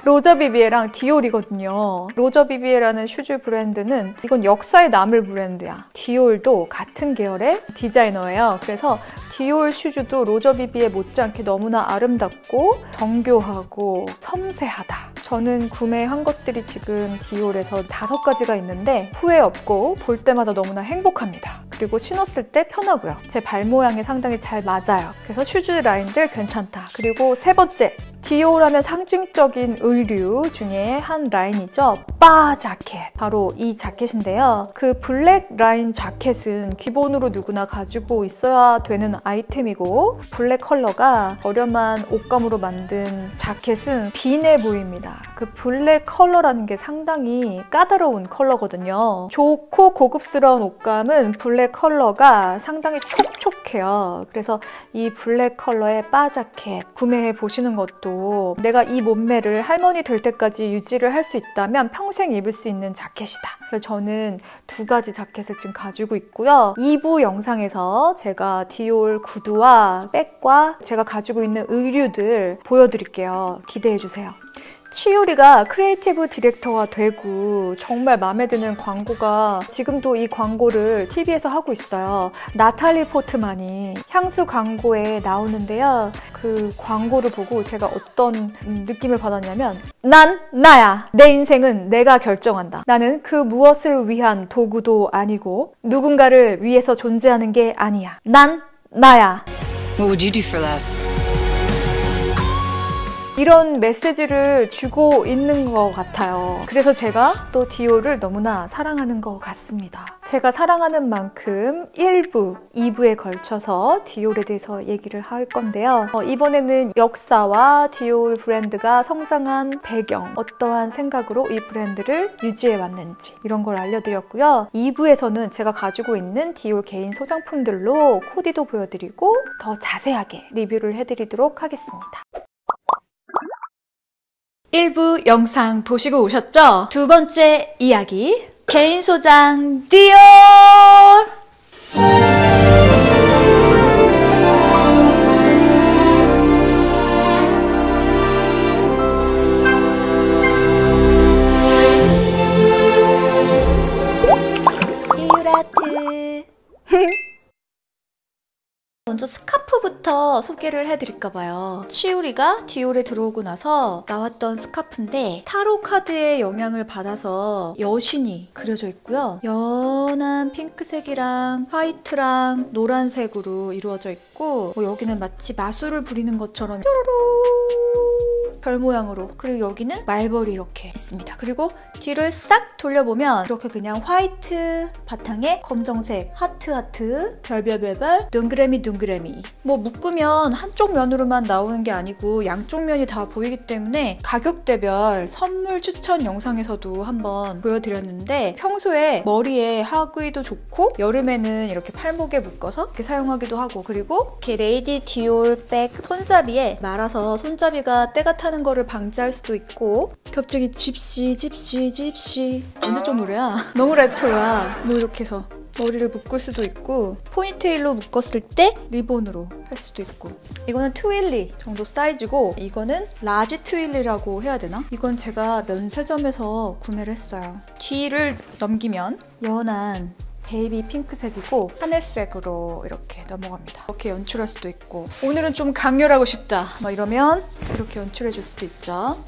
Speaker 1: 로저 비비에랑 디올이거든요. 로저 비비에라는 슈즈 브랜드는 이건 역사에 남을 브랜드야. 디올도 같은 계열의 디자이너예요. 그래서 디올 슈즈도 로저 비비에 못지않게 너무나 아름답고 정교하고 섬세하다. 저는 구매한 것들이 지금 디올에서 5가지가 있는데 후회 없고 볼 때마다 너무나 행복합니다. 그리고 신었을 때 편하고요. 제 발 모양에 상당히 잘 맞아요. 그래서 슈즈 라인들 괜찮다. 그리고 세 번째, 디올하면 상징적인 의류 중에 한 라인이죠. 바 자켓. 바로 이 자켓인데요. 그 블랙 라인 자켓은 기본으로 누구나 가지고 있어야 되는 아이템이고, 블랙 컬러가 저렴한 옷감으로 만든 자켓은 빈해 보입니다. 그 블랙 컬러라는 게 상당히 까다로운 컬러거든요. 좋고 고급스러운 옷감은 블랙 컬러가 상당히 촉촉해요. 그래서 이 블랙 컬러의 바 자켓 구매해 보시는 것도 내가 이 몸매를 할머니 될 때까지 유지를 할 수 있다면 평생 입을 수 있는 자켓이다. 그래서 저는 두 가지 자켓을 지금 가지고 있고요. 2부 영상에서 제가 디올 구두와 백과 제가 가지고 있는 의류들 보여드릴게요. 기대해주세요. 치유리가 크리에이티브 디렉터가 되고 정말 마음에 드는 광고가 지금도 이 광고를 TV에서 하고 있어요. 나탈리 포트만이 향수 광고에 나오는데요. 그 광고를 보고 제가 어떤 느낌을 받았냐면, 난 나야. 내 인생은 내가 결정한다. 나는 그 무엇을 위한 도구도 아니고 누군가를 위해서 존재하는 게 아니야. 난 나야.
Speaker 2: What would you do for love?
Speaker 1: 이런 메시지를 주고 있는 것 같아요. 그래서 제가 또 디올을 너무나 사랑하는 것 같습니다. 제가 사랑하는 만큼 1부, 2부에 걸쳐서 디올에 대해서 얘기를 할 건데요. 이번에는 역사와 디올 브랜드가 성장한 배경, 어떠한 생각으로 이 브랜드를 유지해 왔는지 이런 걸 알려드렸고요. 2부에서는 제가 가지고 있는 디올 개인 소장품들로 코디도 보여드리고 더 자세하게 리뷰를 해드리도록 하겠습니다. 1부 영상 보시고 오셨죠? 두 번째 이야기, 개인 소장 디올! 디올 아트. 먼저 스카프부터 소개를 해드릴까봐요. 치유리가 디올에 들어오고 나서 나왔던 스카프인데 타로 카드의 영향을 받아서 여신이 그려져 있고요. 연한 핑크색이랑 화이트랑 노란색으로 이루어져 있고, 여기는 마치 마술을 부리는 것처럼 뾰로로 별 모양으로, 그리고 여기는 말벌이 이렇게 있습니다. 그리고 뒤를 싹 돌려보면 이렇게 그냥 화이트 바탕에 검정색 하트 별별별별 동그라미 뭐 묶으면 한쪽 면으로만 나오는 게 아니고 양쪽 면이 다 보이기 때문에 가격대별 선물 추천 영상에서도 한번 보여드렸는데, 평소에 머리에 하기도 좋고 여름에는 이렇게 팔목에 묶어서 이렇게 사용하기도 하고, 그리고 이렇게 레이디 디올 백 손잡이에 말아서 손잡이가 때가 타는 거를 방지할 수도 있고, 갑자기 집시 언제적 노래야? 너무 레트로야. 뭐 이렇게 해서 머리를 묶을 수도 있고, 포니테일로 묶었을 때 리본으로 할 수도 있고. 이거는 트윌리 정도 사이즈고, 이거는 라지 트윌리라고 해야 되나? 이건 제가 면세점에서 구매를 했어요. 뒤를 넘기면 연한 베이비 핑크색이고 하늘색으로 이렇게 넘어갑니다. 이렇게 연출할 수도 있고, 오늘은 좀 강렬하고 싶다 막 이러면 이렇게 연출해 줄 수도 있죠.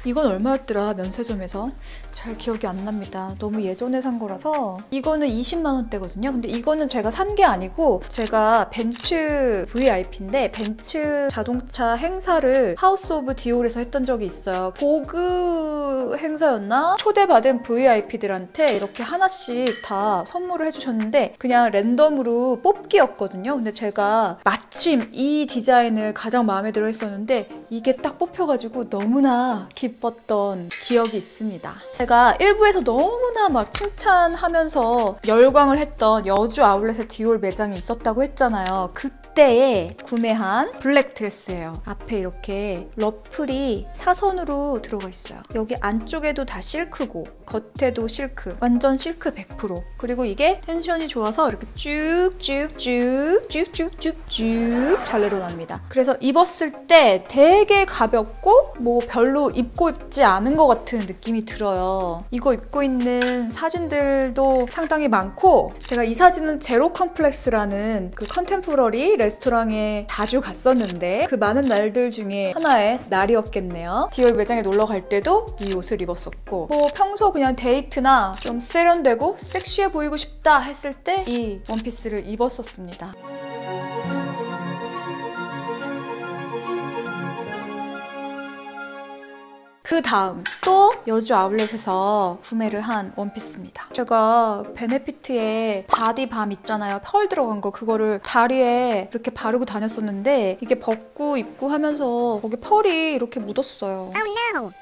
Speaker 1: 이건 얼마였더라? 면세점에서 잘 기억이 안 납니다. 너무 예전에 산 거라서. 이거는 20만 원대거든요. 근데 이거는 제가 산 게 아니고, 제가 벤츠 VIP인데 벤츠 자동차 행사를 하우스 오브 디올에서 했던 적이 있어요. 고급 행사였나? 초대받은 VIP들한테 이렇게 하나씩 다 선물을 해주셨는데 그냥 랜덤으로 뽑기였거든요. 근데 제가 마침 이 디자인을 가장 마음에 들어 했었는데 이게 딱 뽑혀가지고 너무나 기뻤던 기억이 있습니다. 제가 1부에서 너무나 막 칭찬하면서 열광을 했던 여주 아울렛의 디올 매장이 있었다고 했잖아요. 그때에 구매한 블랙 드레스예요. 앞에 이렇게 러플이 사선으로 들어가 있어요. 여기 안쪽에도 다 실크고 겉에도 실크, 완전 실크 100%. 그리고 이게 텐션이 좋아서 이렇게 쭉쭉쭉 잘 내려납니다. 그래서 입었을 때 되게 가볍고 뭐 별로 입고 입지 않은 것 같은 느낌이 들어요. 이거 입고 있는 사진들도 상당히 많고, 제가 이 사진은 제로 컴플렉스라는 그 컨템포러리 레스토랑에 자주 갔었는데 그 많은 날들 중에 하나의 날이었겠네요. 디올 매장에 놀러 갈 때도 이 옷을 입었었고, 뭐 평소 그냥 데이트나 좀 세련되고 섹시해 보이고 싶다 했을 때 이 원피스를 입었었습니다. 그 다음 또 여주 아울렛에서 구매를 한 원피스입니다. 제가 베네피트에 바디밤 있잖아요. 펄 들어간 거, 그거를 다리에 이렇게 바르고 다녔었는데 이게 벗고 입고 하면서 거기 펄이 이렇게 묻었어요. Oh no.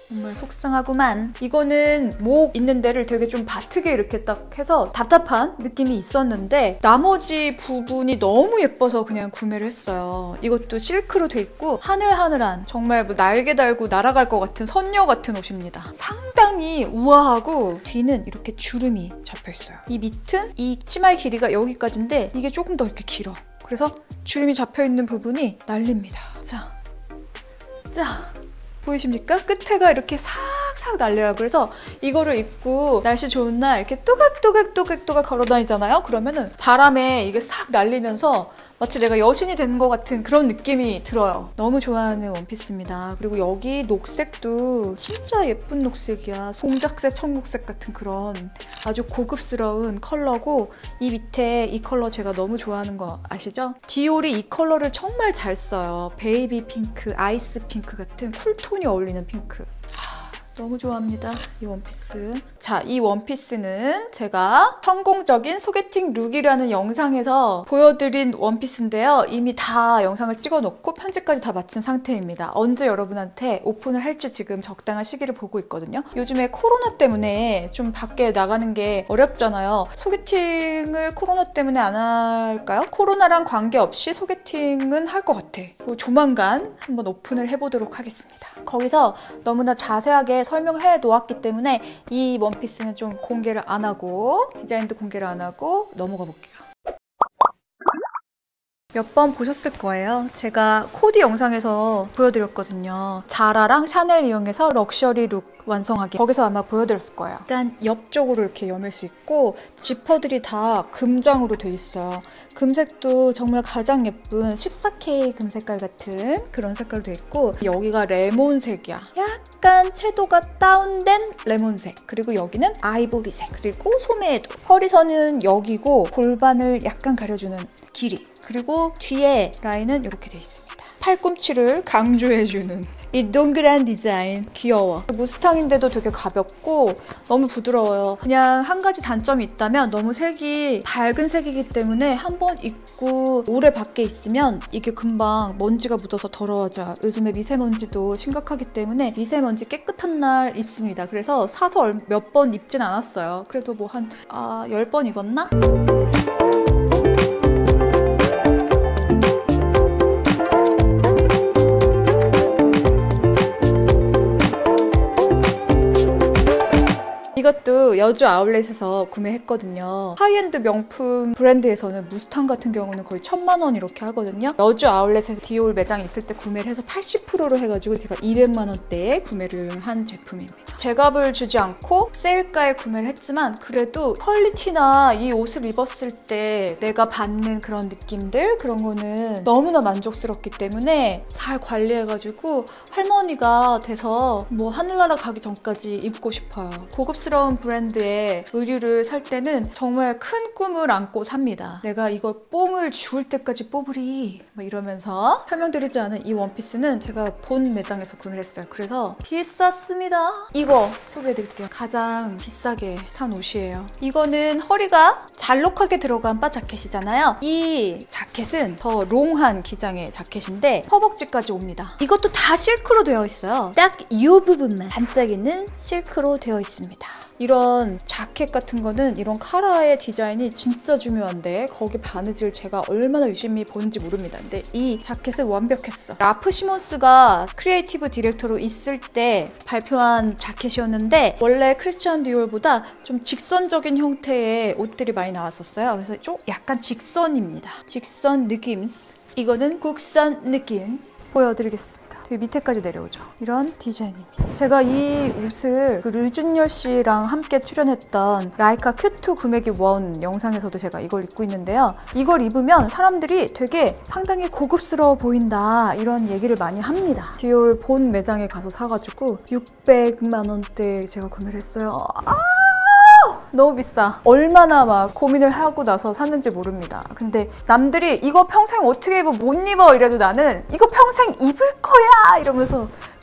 Speaker 1: 정말 속상하구만. 이거는 목 있는 데를 되게 좀 바트게 이렇게 딱 해서 답답한 느낌이 있었는데 나머지 부분이 너무 예뻐서 그냥 구매를 했어요. 이것도 실크로 돼 있고 하늘하늘한 정말 뭐 날개 달고 날아갈 것 같은 선녀 같은 옷입니다. 상당히 우아하고 뒤는 이렇게 주름이 잡혀있어요. 이 밑은 이 치마의 길이가 여기까지인데 이게 조금 더 이렇게 길어. 그래서 주름이 잡혀있는 부분이 날립니다. 자. 보이십니까? 끝에가 이렇게 싹싹 날려요. 그래서 이거를 입고 날씨 좋은 날 이렇게 또각또각 걸어 다니잖아요? 그러면은 바람에 이게 싹 날리면서 마치 내가 여신이 되는 것 같은 그런 느낌이 들어요. 너무 좋아하는 원피스입니다. 그리고 여기 녹색도 진짜 예쁜 녹색이야. 송작색, 청록색 같은 그런 아주 고급스러운 컬러고 이 밑에 이 컬러 제가 너무 좋아하는 거 아시죠? 디올이 이 컬러를 정말 잘 써요. 베이비 핑크, 아이스 핑크 같은 쿨톤이 어울리는 핑크. 너무 좋아합니다. 이 원피스. 자, 이 원피스는 제가 성공적인 소개팅 룩이라는 영상에서 보여드린 원피스인데요. 이미 다 영상을 찍어놓고 편집까지 다 마친 상태입니다. 언제 여러분한테 오픈을 할지 지금 적당한 시기를 보고 있거든요. 요즘에 코로나 때문에 좀 밖에 나가는 게 어렵잖아요. 소개팅을 코로나 때문에 안 할까요? 코로나랑 관계없이 소개팅은 할 것 같아. 조만간 한번 오픈을 해보도록 하겠습니다. 거기서 너무나 자세하게 설명해 놓았기 때문에 이 원피스는 좀 공개를 안 하고 디자인도 공개를 안 하고 넘어가 볼게요. 몇 번 보셨을 거예요. 제가 코디 영상에서 보여드렸거든요. 자라랑 샤넬 이용해서 럭셔리 룩 완성하기. 거기서 아마 보여드렸을 거예요. 일단 옆쪽으로 이렇게 여밀 수 있고 지퍼들이 다 금장으로 돼 있어요. 금색도 정말 가장 예쁜 14K 금색깔 같은 그런 색깔도 돼 있고 여기가 레몬색이야. 약간 채도가 다운된 레몬색. 그리고 여기는 아이보리색. 그리고 소매에도. 허리선은 여기고 골반을 약간 가려주는 길이. 그리고 뒤에 라인은 이렇게 돼 있습니다. 팔꿈치를 강조해주는 이 동그란 디자인 귀여워. 무스탕인데도 되게 가볍고 너무 부드러워요. 그냥 한 가지 단점이 있다면 너무 색이 밝은 색이기 때문에 한번 입고 오래 밖에 있으면 이게 금방 먼지가 묻어서 더러워져요. 요즘에 미세먼지도 심각하기 때문에 미세먼지 깨끗한 날 입습니다. 그래서 사서 몇 번 입진 않았어요. 그래도 뭐 한 10번 입었나? 이것도 여주 아울렛에서 구매했거든요. 하이엔드 명품 브랜드에서는 무스탕 같은 경우는 거의 1000만 원 이렇게 하거든요. 여주 아울렛에 디올 매장이 있을 때 구매를 해서 80%로 해가지고 제가 200만 원대에 구매를 한 제품입니다. 제값을 주지 않고 세일가에 구매를 했지만 그래도 퀄리티나 이 옷을 입었을 때 내가 받는 그런 느낌들 그런 거는 너무나 만족스럽기 때문에 잘 관리해가지고 할머니가 돼서 뭐 하늘나라 가기 전까지 입고 싶어요. 고급스러운 브랜드의 의류를 살 때는 정말 큰 꿈을 안고 삽니다. 내가 이걸 뽕을 죽을 때까지 뽑으리 막 이러면서 설명드리지 않은 이 원피스는 제가 본 매장에서 구매를 했어요. 그래서 비쌌습니다. 이거 소개해드릴게요. 가장 비싸게 산 옷이에요. 이거는 허리가 잘록하게 들어간 바 자켓이잖아요. 이 자켓은 더 롱한 기장의 자켓인데 허벅지까지 옵니다. 이것도 다 실크로 되어 있어요. 딱 이 부분만 반짝이는 실크로 되어 있습니다. 이런 자켓 같은 거는 이런 카라의 디자인이 진짜 중요한데 거기 바느질을 제가 얼마나 유심히 보는지 모릅니다. 근데 이 자켓은 완벽했어. 라프 시몬스가 크리에이티브 디렉터로 있을 때 발표한 자켓이었는데 원래 크리스찬 디올보다 좀 직선적인 형태의 옷들이 많이 나왔었어요. 그래서 좀 약간 직선입니다. 직선 느낌스. 이거는 곡선 느낌스. 보여드리겠습니다. 되게 밑에까지 내려오죠. 이런 디자인입니다. 제가 이 옷을 그 류준열 씨랑 함께 출연했던 라이카 Q2 구매기 1 영상에서도 제가 이걸 입고 있는데요. 이걸 입으면 사람들이 되게 상당히 고급스러워 보인다 이런 얘기를 많이 합니다. 디올 본 매장에 가서 사가지고 600만 원대에 제가 구매를 했어요. 너무 비싸. 얼마나 막 고민을 하고 나서 샀는지 모릅니다. 근데 남들이 이거 평생 어떻게 입어 못 입어 이래도 나는 이거 평생 입을 거야 이러면서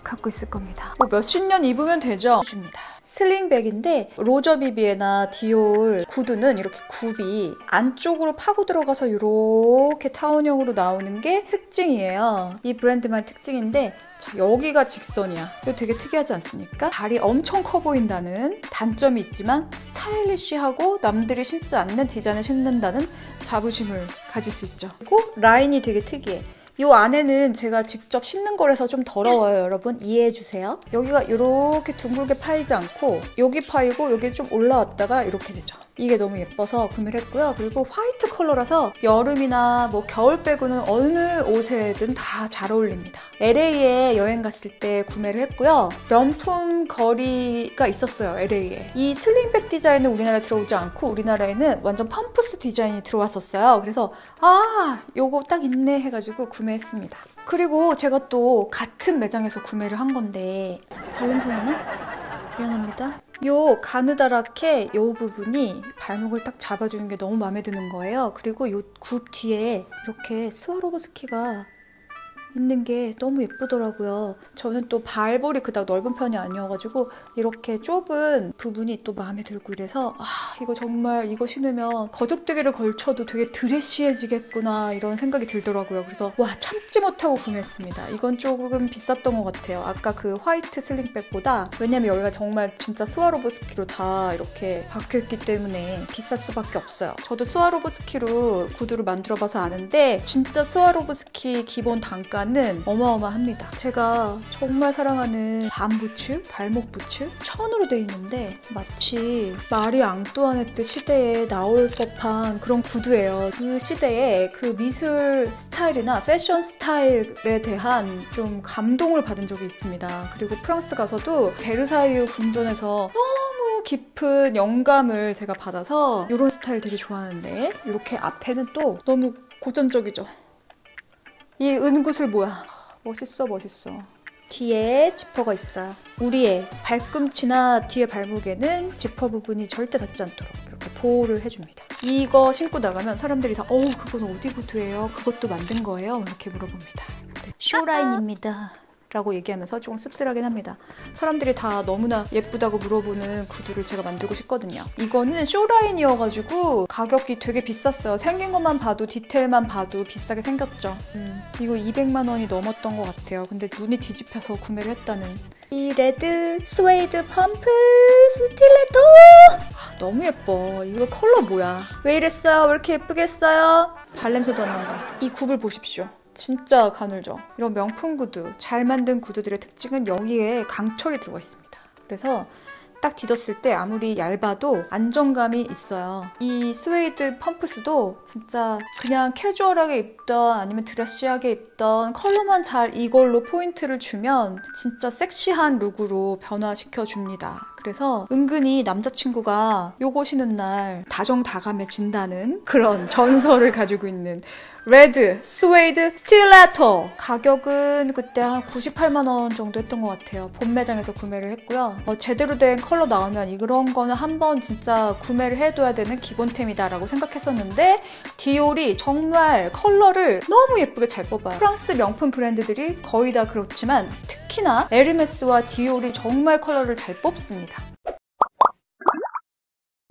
Speaker 1: 갖고 있을 겁니다. 뭐 몇십 년 입으면 되죠? 줍니다. 슬링백인데 로저 비비에나 디올 구두는 이렇게 굽이 안쪽으로 파고 들어가서 이렇게 타원형으로 나오는 게 특징이에요. 이 브랜드만 특징인데 자, 여기가 직선이야. 이거 되게 특이하지 않습니까? 발이 엄청 커 보인다는 단점이 있지만 스타일리시하고 남들이 신지 않는 디자인을 신는다는 자부심을 가질 수 있죠. 그리고 라인이 되게 특이해. 이 안에는 제가 직접 신는 거라서 좀 더러워요, 여러분. 이해해주세요. 여기가 이렇게 둥글게 파이지 않고 여기 파이고 여기 좀 올라왔다가 이렇게 되죠. 이게 너무 예뻐서 구매를 했고요. 그리고 화이트 컬러라서 여름이나 뭐 겨울 빼고는 어느 옷에든 다 잘 어울립니다. LA에 여행 갔을 때 구매를 했고요. 명품 거리가 있었어요, LA에. 이 슬링백 디자인은 우리나라에 들어오지 않고 우리나라에는 완전 펌프스 디자인이 들어왔었어요. 그래서 아, 요거 딱 있네 해가지고 구매했습니다. 그리고 제가 또 같은 매장에서 구매를 한 건데 발냄새 나나? 미안합니다. 요 가느다랗게 요 부분이 발목을 딱 잡아주는 게 너무 마음에 드는 거예요. 그리고 요 굽 뒤에 이렇게 스와로브스키가 있는 게 너무 예쁘더라고요. 저는 또 발볼이 그닥 넓은 편이 아니어가지고 이렇게 좁은 부분이 또 마음에 들고 이래서 아, 이거 정말 이거 신으면 거적대기를 걸쳐도 되게 드레시해지겠구나 이런 생각이 들더라고요. 그래서 와, 참지 못하고 구매했습니다. 이건 조금 비쌌던 것 같아요. 아까 그 화이트 슬링백보다. 왜냐면 여기가 정말 진짜 스와로브스키로 다 이렇게 박혀있기 때문에 비쌀 수밖에 없어요. 저도 스와로브스키로 구두를 만들어봐서 아는데 진짜 스와로브스키 기본 단가 는 어마어마합니다. 제가 정말 사랑하는 밤부츠, 발목 부츠 1000으로 돼 있는데 마치 마리 앙뚜아네트 시대에 나올 법한 그런 구두예요. 그 시대에 그 미술 스타일이나 패션 스타일에 대한 좀 감동을 받은 적이 있습니다. 그리고 프랑스 가서도 베르사유 궁전에서 너무 깊은 영감을 제가 받아서 이런 스타일 되게 좋아하는데 이렇게 앞에는 또 너무 고전적이죠. 이 은굿을 뭐야. 멋있어, 멋있어. 뒤에 지퍼가 있어요. 우리의 발꿈치나 뒤에 발목에는 지퍼 부분이 절대 닿지 않도록 이렇게 보호를 해줍니다. 이거 신고 나가면 사람들이 다 그건 어디 구두예요? 그것도 만든 거예요? 이렇게 물어봅니다. 쇼라인입니다. 라고 얘기하면서 조금 씁쓸하긴 합니다. 사람들이 다 너무나 예쁘다고 물어보는 구두를 제가 만들고 싶거든요. 이거는 쇼라인이어가지고 가격이 되게 비쌌어요. 생긴 것만 봐도 디테일만 봐도 비싸게 생겼죠. 이거 200만 원이 넘었던 것 같아요. 근데 눈이 뒤집혀서 구매를 했다는. 이 레드 스웨이드 펌프 스틸레토 너무 예뻐. 이거 컬러 뭐야? 왜 이랬어요? 왜 이렇게 예쁘게 했어요? 발냄새도 안 난다. 이 굽을 보십시오. 진짜 가늘죠? 이런 명품 구두, 잘 만든 구두들의 특징은 여기에 강철이 들어가 있습니다. 그래서 딱 디뎠을 때 아무리 얇아도 안정감이 있어요. 이 스웨이드 펌프스도 진짜 그냥 캐주얼하게 입던 아니면 드레시하게 입던 컬러만 잘 이걸로 포인트를 주면 진짜 섹시한 룩으로 변화시켜줍니다. 그래서 은근히 남자친구가 요거 신은 날 다정다감해진다는 그런 전설을 가지고 있는 레드 스웨이드 스틸레토. 가격은 그때 한 98만 원 정도 했던 것 같아요. 본 매장에서 구매를 했고요. 제대로 된 컬러 나오면 이런 거는 한번 진짜 구매를 해둬야 되는 기본템이다라고 생각했었는데 디올이 정말 컬러를 너무 예쁘게 잘 뽑아요. 프랑스 명품 브랜드들이 거의 다 그렇지만 특히나 에르메스와 디올이 정말 컬러를 잘 뽑습니다.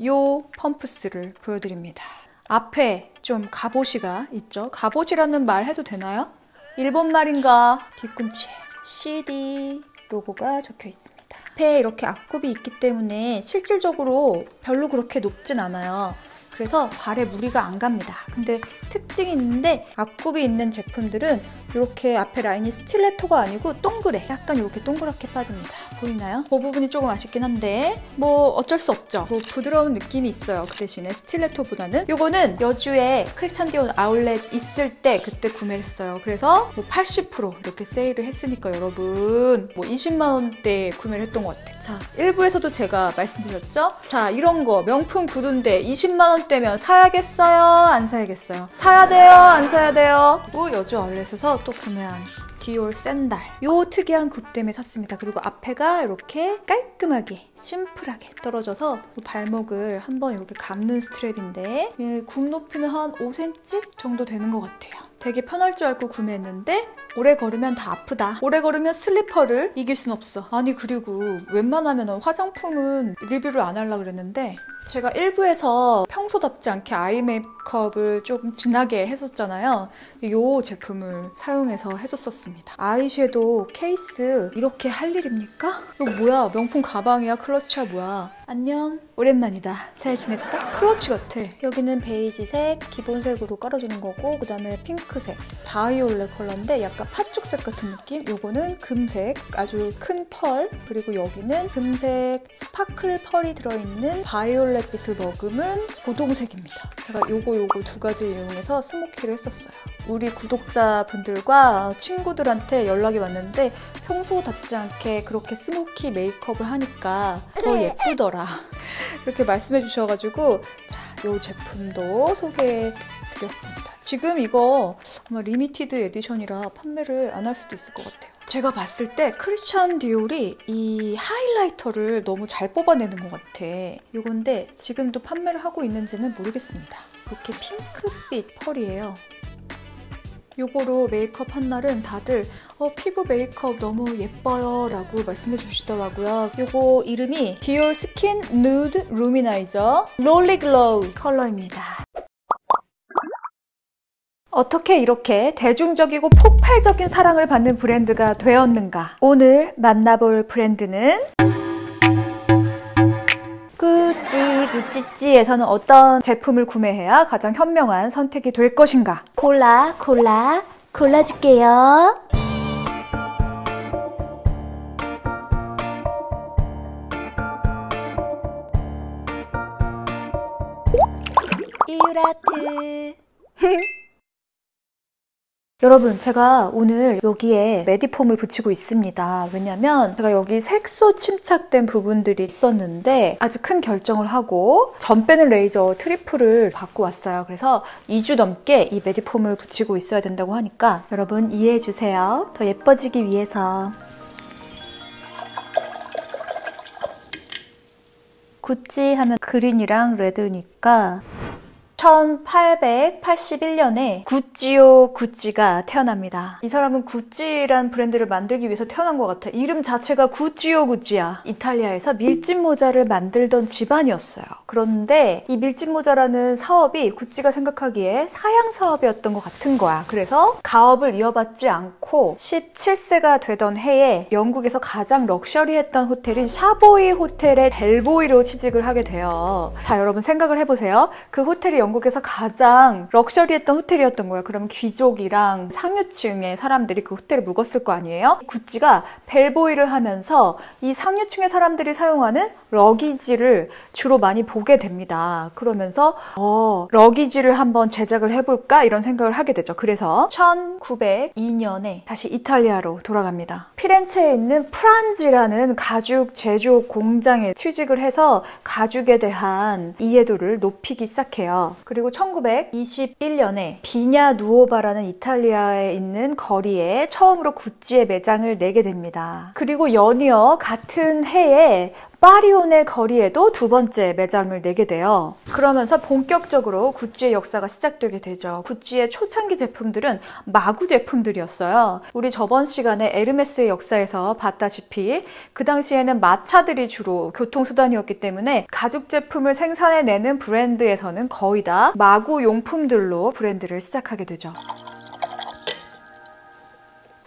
Speaker 1: 요 펌프스를 보여드립니다. 앞에 좀 갑옷이가 있죠? 갑옷이라는 말 해도 되나요? 일본 말인가? 뒤꿈치에 CD 로고가 적혀 있습니다. 앞에 이렇게 앞굽이 있기 때문에 실질적으로 별로 그렇게 높진 않아요. 그래서 발에 무리가 안 갑니다. 근데 특징이 있는데 앞굽이 있는 제품들은 이렇게 앞에 라인이 스틸레토가 아니고 동그래. 약간 이렇게 동그랗게 빠집니다. 보이나요? 그 부분이 조금 아쉽긴 한데 뭐 어쩔 수 없죠. 뭐 부드러운 느낌이 있어요. 그 대신에 스틸레토보다는. 요거는 여주에 크리스찬 디올 아울렛 있을 때 그때 구매를 했어요. 그래서 뭐 80% 이렇게 세일을 했으니까 여러분 뭐 20만 원대에 구매를 했던 것 같아요. 자, 1부에서도 제가 말씀드렸죠? 자, 이런 거 명품 구두인데 20만 원대면 사야겠어요? 안 사야겠어요? 사야 돼요? 안 사야 돼요? 또 여주 아울렛에서 또 구매한 디올 샌들. 요 특이한 굽 때문에 샀습니다. 그리고 앞에가 이렇게 깔끔하게 심플하게 떨어져서 발목을 한번 이렇게 감는 스트랩인데 굽 높이는 한 5cm 정도 되는 것 같아요. 되게 편할 줄 알고 구매했는데 오래 걸으면 다 아프다. 오래 걸으면 슬리퍼를 이길 순 없어. 아니 그리고 웬만하면 화장품은 리뷰를 안 하려고 그랬는데 제가 일부에서 평소답지 않게 아이 메이크업을 조금 진하게 했었잖아요. 이 제품을 사용해서 해줬었습니다. 아이섀도우 케이스 이렇게 할 일입니까? 이거 뭐야? 명품 가방이야? 클러치야 뭐야? 안녕. 오랜만이다. 잘 지냈어? 클러치 같아. 여기는 베이지색 기본색으로 깔아주는 거고 그 다음에 핑크색 바이올렛 컬러인데 약간 팥죽색 같은 느낌? 요거는 금색 아주 큰 펄 그리고 여기는 금색 스파클 펄이 들어있는 바이올렛 빛을 머금은 고동색입니다. 제가 요거 두 가지 이용해서 스모키를 했었어요. 우리 구독자분들과 친구들한테 연락이 왔는데 평소답지 않게 그렇게 스모키 메이크업을 하니까 더 예쁘더라. 이렇게 말씀해 주셔가지고 자, 요 제품도 소개해 드렸습니다. 지금 이거 아마 리미티드 에디션이라 판매를 안 할 수도 있을 것 같아요. 제가 봤을 때 크리스찬 디올이 이 하이라이터를 너무 잘 뽑아내는 것 같아. 이건데 지금도 판매를 하고 있는지는 모르겠습니다. 이렇게 핑크빛 펄이에요. 요거로 메이크업 한 날은 다들 피부 메이크업 너무 예뻐요 라고 말씀해 주시더라고요. 요거 이름이 디올 스킨 누드 루미나이저 롤리 글로우 컬러입니다. 어떻게 이렇게 대중적이고 폭발적인 사랑을 받는 브랜드가 되었는가? 오늘 만나볼 브랜드는 구찌찌에서는 어떤 제품을 구매해야 가장 현명한 선택이 될 것인가? 골라줄게요. 이유라트 여러분 제가 오늘 여기에 메디폼을 붙이고 있습니다. 왜냐면 제가 여기 색소 침착된 부분들이 있었는데 아주 큰 결정을 하고 전 빼는 레이저 트리플을 받고 왔어요. 그래서 2주 넘게 이 메디폼을 붙이고 있어야 된다고 하니까 여러분 이해해주세요. 더 예뻐지기 위해서. 구찌 하면 그린이랑 레드니까 1881년에 구찌가 태어납니다. 이 사람은 구찌란 브랜드를 만들기 위해서 태어난 것 같아. 이름 자체가 구찌야. 이탈리아에서 밀짚 모자를 만들던 집안이었어요. 그런데 이 밀짚 모자라는 사업이 구찌가 생각하기에 사양 사업이었던 것 같은 거야. 그래서 가업을 이어받지 않고 17세가 되던 해에 영국에서 가장 럭셔리했던 호텔인 샤보이 호텔의 벨보이로 취직을 하게 돼요. 자, 여러분 생각을 해보세요. 그 호텔이 영국에서 가장 럭셔리했던 호텔이었던 거예요. 그럼 귀족이랑 상류층의 사람들이 그 호텔에 묵었을 거 아니에요? 구찌가 벨보이를 하면서 이 상류층의 사람들이 사용하는 러기지를 주로 많이 보게 됩니다. 그러면서 러기지를 한번 제작을 해볼까? 이런 생각을 하게 되죠. 그래서 1902년에 다시 이탈리아로 돌아갑니다. 피렌체에 있는 프란지라는 가죽 제조 공장에 취직을 해서 가죽에 대한 이해도를 높이기 시작해요. 그리고 1921년에 비냐 누오바라는 이탈리아에 있는 거리에 처음으로 구찌의 매장을 내게 됩니다. 그리고 연이어 같은 해에 파리온의 거리에도 두 번째 매장을 내게 돼요. 그러면서 본격적으로 구찌의 역사가 시작되게 되죠. 구찌의 초창기 제품들은 마구 제품들이었어요. 우리 저번 시간에 에르메스의 역사에서 봤다시피 그 당시에는 마차들이 주로 교통수단이었기 때문에 가죽 제품을 생산해내는 브랜드에서는 거의 다 마구 용품들로 브랜드를 시작하게 되죠.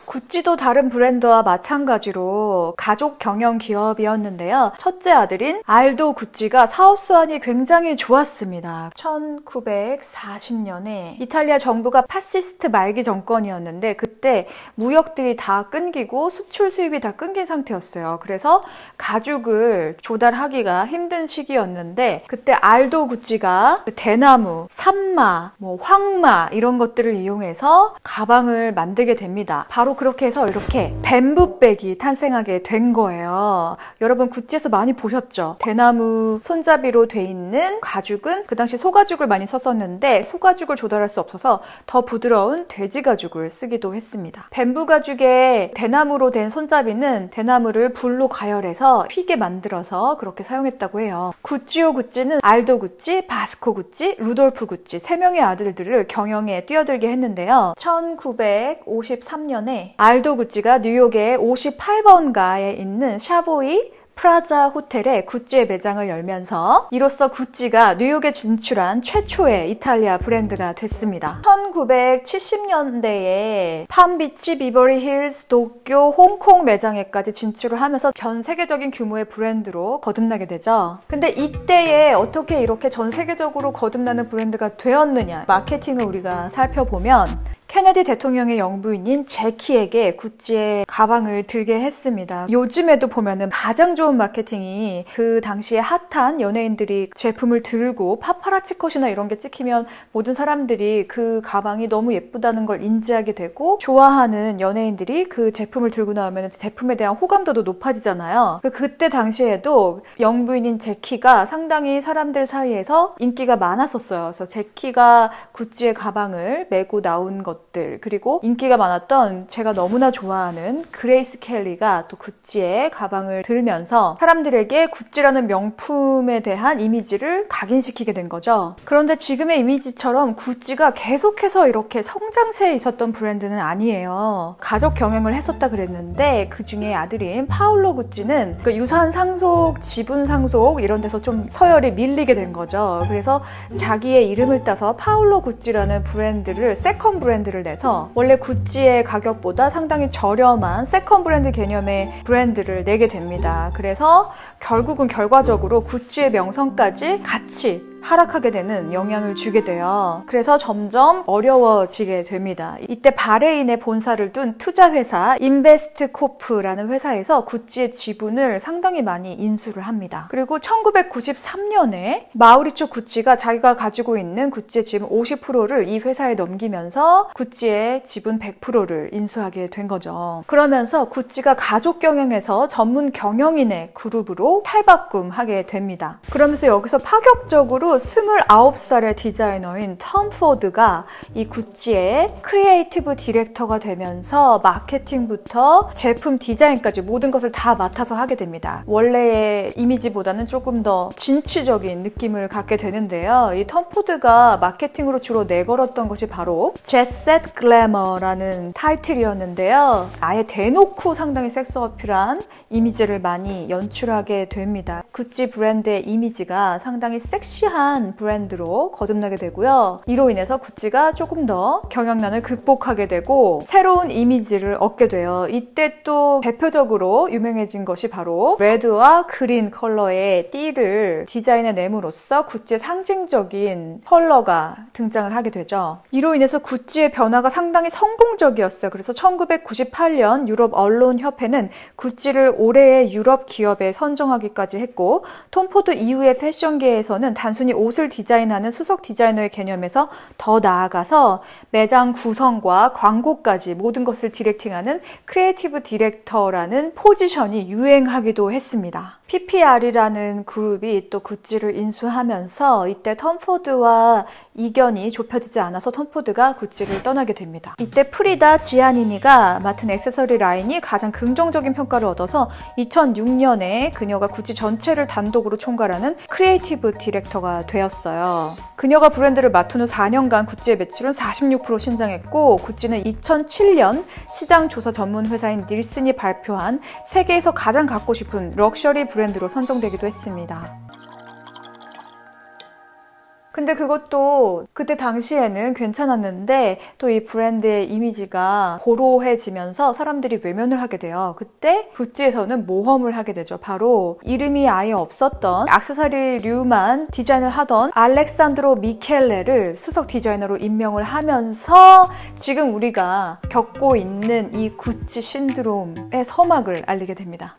Speaker 1: 구찌도 다른 브랜드와 마찬가지로 가족 경영 기업이었는데요. 첫째 아들인 알도 구찌가 사업 수완이 굉장히 좋았습니다. 1940년에 이탈리아 정부가 파시스트 말기 정권이었는데 그때 무역들이 다 끊기고 수출 수입이 다 끊긴 상태였어요. 그래서 가죽을 조달하기가 힘든 시기였는데 그때 알도 구찌가 대나무, 산마, 황마 이런 것들을 이용해서 가방을 만들게 됩니다. 바로 그렇게 해서 이렇게 뱀부백이 탄생하게 된 거예요. 여러분 구찌에서 많이 보셨죠? 대나무 손잡이로 돼 있는 가죽은 그 당시 소가죽을 많이 썼었는데 소가죽을 조달할 수 없어서 더 부드러운 돼지 가죽을 쓰기도 했습니다. 뱀부 가죽의 대나무로 된 손잡이는 대나무를 불로 가열해서 휘게 만들어서 그렇게 사용했다고 해요. 구찌오 구찌는 알도 구찌, 바스코 구찌, 루돌프 구찌 3명의 아들들을 경영에 뛰어들게 했는데요. 1953년에 알도 구찌가 뉴욕의 58번가에 있는 샤보이 프라자 호텔에 구찌의 매장을 열면서 이로써 구찌가 뉴욕에 진출한 최초의 이탈리아 브랜드가 됐습니다. 1970년대에 팜비치, 비버리 힐즈, 도쿄, 홍콩 매장에까지 진출을 하면서 전 세계적인 규모의 브랜드로 거듭나게 되죠. 근데 이때에 어떻게 이렇게 전 세계적으로 거듭나는 브랜드가 되었느냐, 마케팅을 우리가 살펴보면 케네디 대통령의 영부인인 제키에게 구찌의 가방을 들게 했습니다. 요즘에도 보면은 가장 좋은 마케팅이 그 당시에 핫한 연예인들이 제품을 들고 파파라치 컷이나 이런 게 찍히면 모든 사람들이 그 가방이 너무 예쁘다는 걸 인지하게 되고 좋아하는 연예인들이 그 제품을 들고 나오면 제품에 대한 호감도도 높아지잖아요. 그때 당시에도 영부인인 제키가 상당히 사람들 사이에서 인기가 많았었어요. 그래서 제키가 구찌의 가방을 메고 나온 것 그리고 인기가 많았던 제가 너무나 좋아하는 그레이스 켈리가 또 구찌의 가방을 들면서 사람들에게 구찌라는 명품에 대한 이미지를 각인시키게 된 거죠. 그런데 지금의 이미지처럼 구찌가 계속해서 이렇게 성장세에 있었던 브랜드는 아니에요. 가족 경영을 했었다 그랬는데 그 중에 아들인 파울로 구찌는 그 유산 상속, 지분 상속 이런 데서 좀 서열이 밀리게 된 거죠. 그래서 자기의 이름을 따서 파울로 구찌라는 브랜드를 세컨 브랜드를 내서 원래 구찌의 가격보다 상당히 저렴한 세컨 브랜드 개념의 브랜드를 내게 됩니다. 그래서 결국은 결과적으로 구찌의 명성까지 같이 하락하게 되는 영향을 주게 돼요. 그래서 점점 어려워지게 됩니다. 이때 바레인에 본사를 둔 투자회사 인베스트코프라는 회사에서 구찌의 지분을 상당히 많이 인수를 합니다. 그리고 1993년에 마우리초 구찌가 자기가 가지고 있는 구찌의 지분 50%를 이 회사에 넘기면서 구찌의 지분 100%를 인수하게 된 거죠. 그러면서 구찌가 가족 경영에서 전문 경영인의 그룹으로 탈바꿈하게 됩니다. 그러면서 여기서 파격적으로 29살의 디자이너인 톰 포드가 이 구찌의 크리에이티브 디렉터가 되면서 마케팅부터 제품 디자인까지 모든 것을 다 맡아서 하게 됩니다. 원래의 이미지보다는 조금 더 진취적인 느낌을 갖게 되는데요. 이 톰 포드가 마케팅으로 주로 내걸었던 것이 바로 제셋 글래머라는 타이틀이었는데요. 아예 대놓고 상당히 섹스 어필한 이미지를 많이 연출하게 됩니다. 구찌 브랜드의 이미지가 상당히 섹시한 브랜드로 거듭나게 되고요. 이로 인해서 구찌가 조금 더 경영난을 극복하게 되고 새로운 이미지를 얻게 돼요. 이때 또 대표적으로 유명해진 것이 바로 레드와 그린 컬러의 띠를 디자인해 nem으로써 구찌의 상징적인 컬러가 등장을 하게 되죠. 이로 인해서 구찌의 변화가 상당히 성공적이었어요. 그래서 1998년 유럽 언론협회는 구찌를 올해의 유럽 기업에 선정하기까지 했고 톰 포드 이후의 패션계에서는 단순히 옷을 디자인하는 수석 디자이너의 개념에서 더 나아가서 매장 구성과 광고까지 모든 것을 디렉팅하는 크리에이티브 디렉터라는 포지션이 유행하기도 했습니다. PPR이라는 그룹이 또 구찌를 인수하면서 이때 톰 포드와 이견이 좁혀지지 않아서 톰 포드가 구찌를 떠나게 됩니다. 이때 프리다 지아니니가 맡은 액세서리 라인이 가장 긍정적인 평가를 얻어서 2006년에 그녀가 구찌 전체를 단독으로 총괄하는 크리에이티브 디렉터가 되었어요. 그녀가 브랜드를 맡은 후 4년간 구찌의 매출은 46% 신장했고 구찌는 2007년 시장조사 전문 회사인 닐슨이 발표한 세계에서 가장 갖고 싶은 럭셔리 브랜드로 선정되기도 했습니다. 근데 그것도 그때 당시에는 괜찮았는데 또 이 브랜드의 이미지가 고로해지면서 사람들이 외면을 하게 돼요. 그때 구찌에서는 모험을 하게 되죠. 바로 이름이 아예 없었던 액세서리류만 디자인을 하던 알렉산드로 미켈레를 수석 디자이너로 임명을 하면서 지금 우리가 겪고 있는 이 구찌 신드롬의 서막을 알리게 됩니다.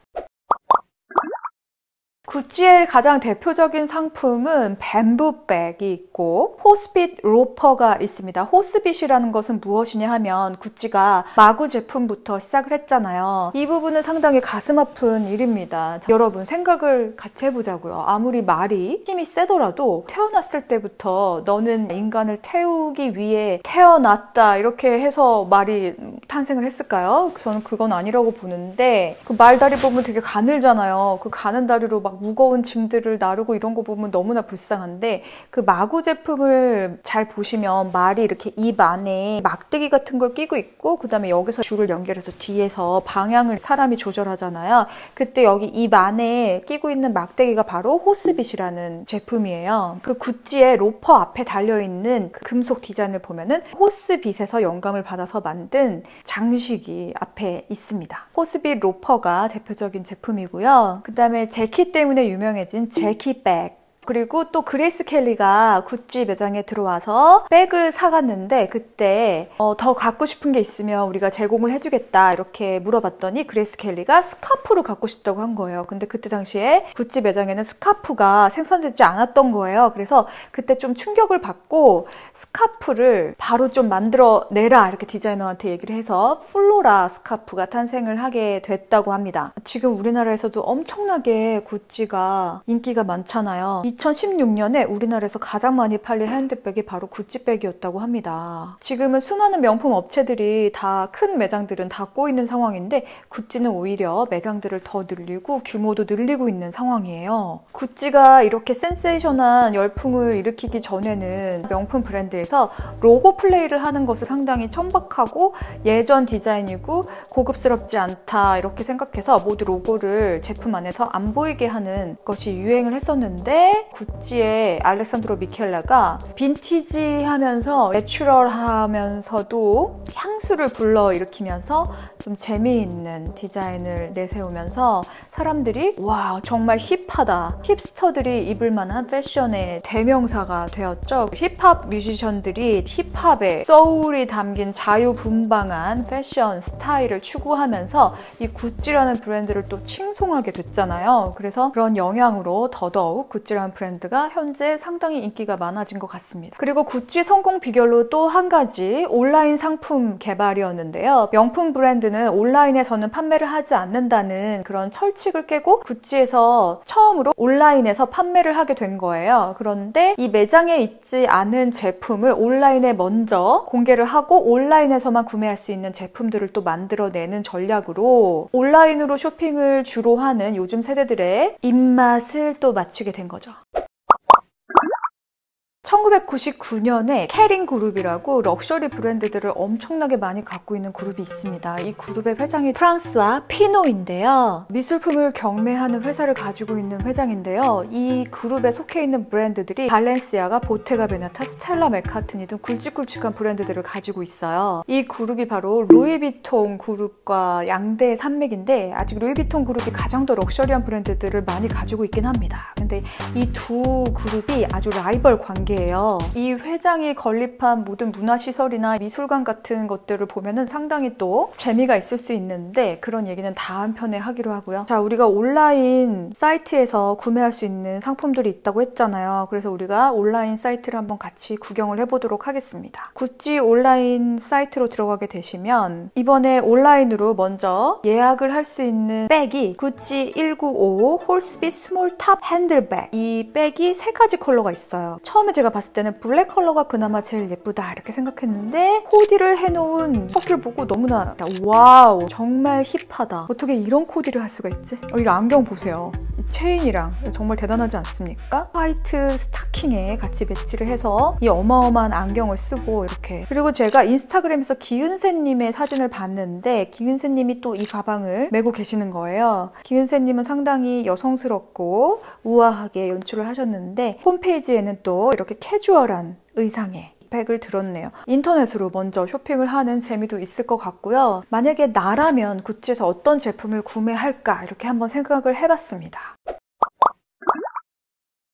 Speaker 1: 구찌의 가장 대표적인 상품은 뱀부백이 있고 호스빗 로퍼가 있습니다. 호스빗이라는 것은 무엇이냐 하면 구찌가 마구 제품부터 시작을 했잖아요. 이 부분은 상당히 가슴 아픈 일입니다. 자, 여러분 생각을 같이 해보자고요. 아무리 말이 힘이 세더라도 태어났을 때부터 너는 인간을 태우기 위해 태어났다 이렇게 해서 말이 탄생을 했을까요? 저는 그건 아니라고 보는데 그 말다리 보면 되게 가늘잖아요. 그 가는 다리로 막 무거운 짐들을 나르고 이런 거 보면 너무나 불쌍한데 그 마구 제품을 잘 보시면 말이 이렇게 입 안에 막대기 같은 걸 끼고 있고 그 다음에 여기서 줄을 연결해서 뒤에서 방향을 사람이 조절하잖아요. 그때 여기 입 안에 끼고 있는 막대기가 바로 호스빗이라는 제품이에요. 그 구찌의 로퍼 앞에 달려있는 그 금속 디자인을 보면은 호스빗에서 영감을 받아서 만든 장식이 앞에 있습니다. 호스빗 로퍼가 대표적인 제품이고요. 그 다음에 재킷 때문에 유명해진 재킷백, 그리고 또 그레이스 켈리가 구찌 매장에 들어와서 백을 사갔는데 그때 더 갖고 싶은 게 있으면 우리가 제공을 해주겠다 이렇게 물어봤더니 그레이스 켈리가 스카프를 갖고 싶다고 한 거예요. 근데 그때 당시에 구찌 매장에는 스카프가 생산되지 않았던 거예요. 그래서 그때 좀 충격을 받고 스카프를 바로 좀 만들어내라 이렇게 디자이너한테 얘기를 해서 플로라 스카프가 탄생을 하게 됐다고 합니다. 지금 우리나라에서도 엄청나게 구찌가 인기가 많잖아요. 2016년에 우리나라에서 가장 많이 팔린 핸드백이 바로 구찌백이었다고 합니다. 지금은 수많은 명품 업체들이 다 큰 매장들은 닫고 있는 상황인데 구찌는 오히려 매장들을 더 늘리고 규모도 늘리고 있는 상황이에요. 구찌가 이렇게 센세이션한 열풍을 일으키기 전에는 명품 브랜드에서 로고 플레이를 하는 것을 상당히 천박하고 예전 디자인이고 고급스럽지 않다 이렇게 생각해서 모두 로고를 제품 안에서 안 보이게 하는 것이 유행을 했었는데 구찌의 알레산드로 미켈라가 빈티지하면서 내추럴하면서도 향수를 불러일으키면서 좀 재미있는 디자인을 내세우면서 사람들이 와 정말 힙하다, 힙스터들이 입을 만한 패션의 대명사가 되었죠. 힙합 뮤지션들이 힙합에 소울이 담긴 자유분방한 패션 스타일을 추구하면서 이 구찌라는 브랜드를 또 칭송하게 됐잖아요. 그래서 그런 영향으로 더더욱 구찌라는 브랜드가 현재 상당히 인기가 많아진 것 같습니다. 그리고 구찌 성공 비결로 또 한 가지 온라인 상품 개발이었는데요. 명품 브랜드는 온라인에서는 판매를 하지 않는다는 그런 철칙을 깨고 구찌에서 처음으로 온라인에서 판매를 하게 된 거예요. 그런데 이 매장에 있지 않은 제품을 온라인에 먼저 공개를 하고 온라인에서만 구매할 수 있는 제품들을 또 만들어내는 전략으로 온라인으로 쇼핑을 주로 하는 요즘 세대들의 입맛을 또 맞추게 된 거죠. 1999년에 캐링 그룹이라고 럭셔리 브랜드들을 엄청나게 많이 갖고 있는 그룹이 있습니다. 이 그룹의 회장이 프랑스와 피노인데요. 미술품을 경매하는 회사를 가지고 있는 회장인데요. 이 그룹에 속해 있는 브랜드들이 발렌시아가, 보테가 베네타, 스텔라 맥카트니 등 굵직굵직한 브랜드들을 가지고 있어요. 이 그룹이 바로 루이비통 그룹과 양대 산맥인데 아직 루이비통 그룹이 가장 더 럭셔리한 브랜드들을 많이 가지고 있긴 합니다. 근데 이 두 그룹이 아주 라이벌 관계예요. 이 회장이 건립한 모든 문화시설이나 미술관 같은 것들을 보면은 상당히 또 재미가 있을 수 있는데 그런 얘기는 다음 편에 하기로 하고요. 자, 우리가 온라인 사이트에서 구매할 수 있는 상품들이 있다고 했잖아요. 그래서 우리가 온라인 사이트를 한번 같이 구경을 해보도록 하겠습니다. 구찌 온라인 사이트로 들어가게 되시면 이번에 온라인으로 먼저 예약을 할 수 있는 백이 구찌 195 홀스빗 스몰 탑 핸들백, 이 백이 세 가지 컬러가 있어요. 처음에 제가 봤을 때는 블랙 컬러가 그나마 제일 예쁘다 이렇게 생각했는데 코디를 해놓은 컷을 보고 너무나 와우 정말 힙하다, 어떻게 이런 코디를 할 수가 있지? 이거 안경 보세요. 이 체인이랑 정말 대단하지 않습니까? 화이트 스타킹에 같이 매치를 해서 이 어마어마한 안경을 쓰고 이렇게. 그리고 제가 인스타그램에서 기은세님의 사진을 봤는데 기은세님이 또 이 가방을 메고 계시는 거예요. 기은세님은 상당히 여성스럽고 우아하게 연출을 하셨는데 홈페이지에는 또 이렇게 캐주얼한 의상에 백을 들었네요. 인터넷으로 먼저 쇼핑을 하는 재미도 있을 것 같고요. 만약에 나라면 구찌에서 어떤 제품을 구매할까 이렇게 한번 생각을 해봤습니다.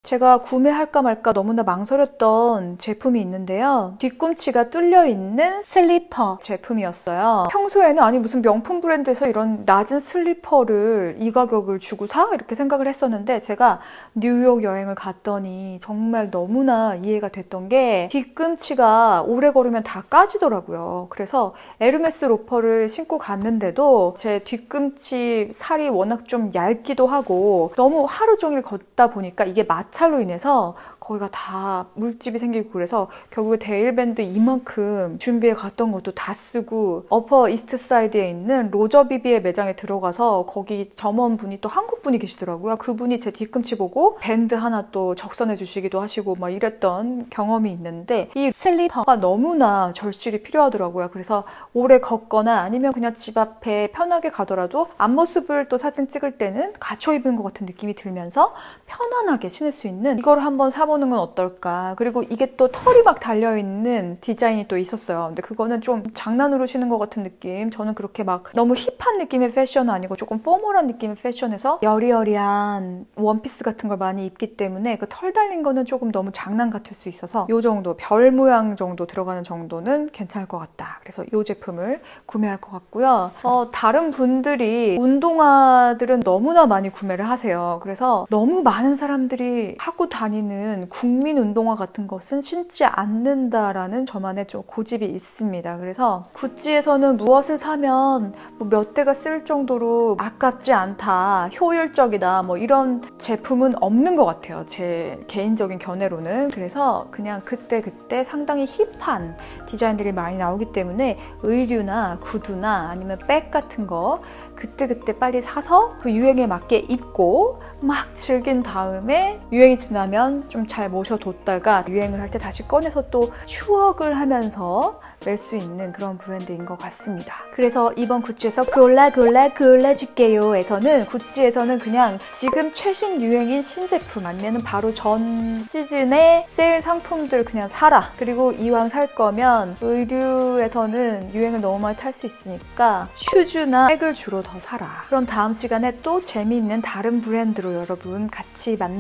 Speaker 1: 제가 구매할까 말까 너무나 망설였던 제품이 있는데요. 뒤꿈치가 뚫려있는 슬리퍼 제품이었어요. 평소에는 아니 무슨 명품 브랜드에서 이런 낮은 슬리퍼를 이 가격을 주고 사? 이렇게 생각을 했었는데 제가 뉴욕 여행을 갔더니 정말 너무나 이해가 됐던 게 뒤꿈치가 오래 걸으면 다 까지더라고요. 그래서 에르메스 로퍼를 신고 갔는데도 제 뒤꿈치 살이 워낙 좀 얇기도 하고 너무 하루 종일 걷다 보니까 이게 마찰로 인해서 거기가 다 물집이 생기고 그래서 결국에 데일밴드 이만큼 준비해 갔던 것도 다 쓰고 어퍼 이스트사이드에 있는 로저비비의 매장에 들어가서 거기 점원분이 또 한국분이 계시더라고요. 그분이 제 뒤꿈치 보고 밴드 하나 또 적선해 주시기도 하시고 막 이랬던 경험이 있는데 이 슬리퍼가 너무나 절실히 필요하더라고요. 그래서 오래 걷거나 아니면 그냥 집 앞에 편하게 가더라도 앞모습을 또 사진 찍을 때는 갇혀 입은 것 같은 느낌이 들면서 편안하게 신을 수 있는 이걸 한번 사보는 건 어떨까. 그리고 이게 또 털이 막 달려있는 디자인이 또 있었어요. 근데 그거는 좀 장난으로 신은 것 같은 느낌. 저는 그렇게 막 너무 힙한 느낌의 패션은 아니고 조금 포멀한 느낌의 패션에서 여리여리한 원피스 같은 걸 많이 입기 때문에 그 털 달린 거는 조금 너무 장난 같을 수 있어서 이 정도 별 모양 정도 들어가는 정도는 괜찮을 것 같다. 그래서 이 제품을 구매할 것 같고요. 다른 분들이 운동화들은 너무나 많이 구매를 하세요. 그래서 너무 많은 사람들이 하고 다니는 국민 운동화 같은 것은 신지 않는다라는 저만의 좀 고집이 있습니다. 그래서 구찌에서는 무엇을 사면 뭐 몇 대가 쓸 정도로 아깝지 않다, 효율적이다 뭐 이런 제품은 없는 것 같아요. 제 개인적인 견해로는. 그래서 그냥 그때그때 상당히 힙한 디자인들이 많이 나오기 때문에 의류나 구두나 아니면 백 같은 거 그때그때 빨리 사서 그 유행에 맞게 입고 막 즐긴 다음에 유행이 지나면 좀 잘 모셔뒀다가 유행을 할 때 다시 꺼내서 또 추억을 하면서 낼 수 있는 그런 브랜드인 것 같습니다. 그래서 이번 구찌에서 골라줄게요 에서는 구찌에서는 그냥 지금 최신 유행인 신제품 아니면 바로 전 시즌의 세일 상품들 그냥 사라. 그리고 이왕 살 거면 의류에서는 유행을 너무 많이 탈 수 있으니까 슈즈나 백을 주로 더 사라. 그럼 다음 시간에 또 재미있는 다른 브랜드로 여러분 같이 만나요.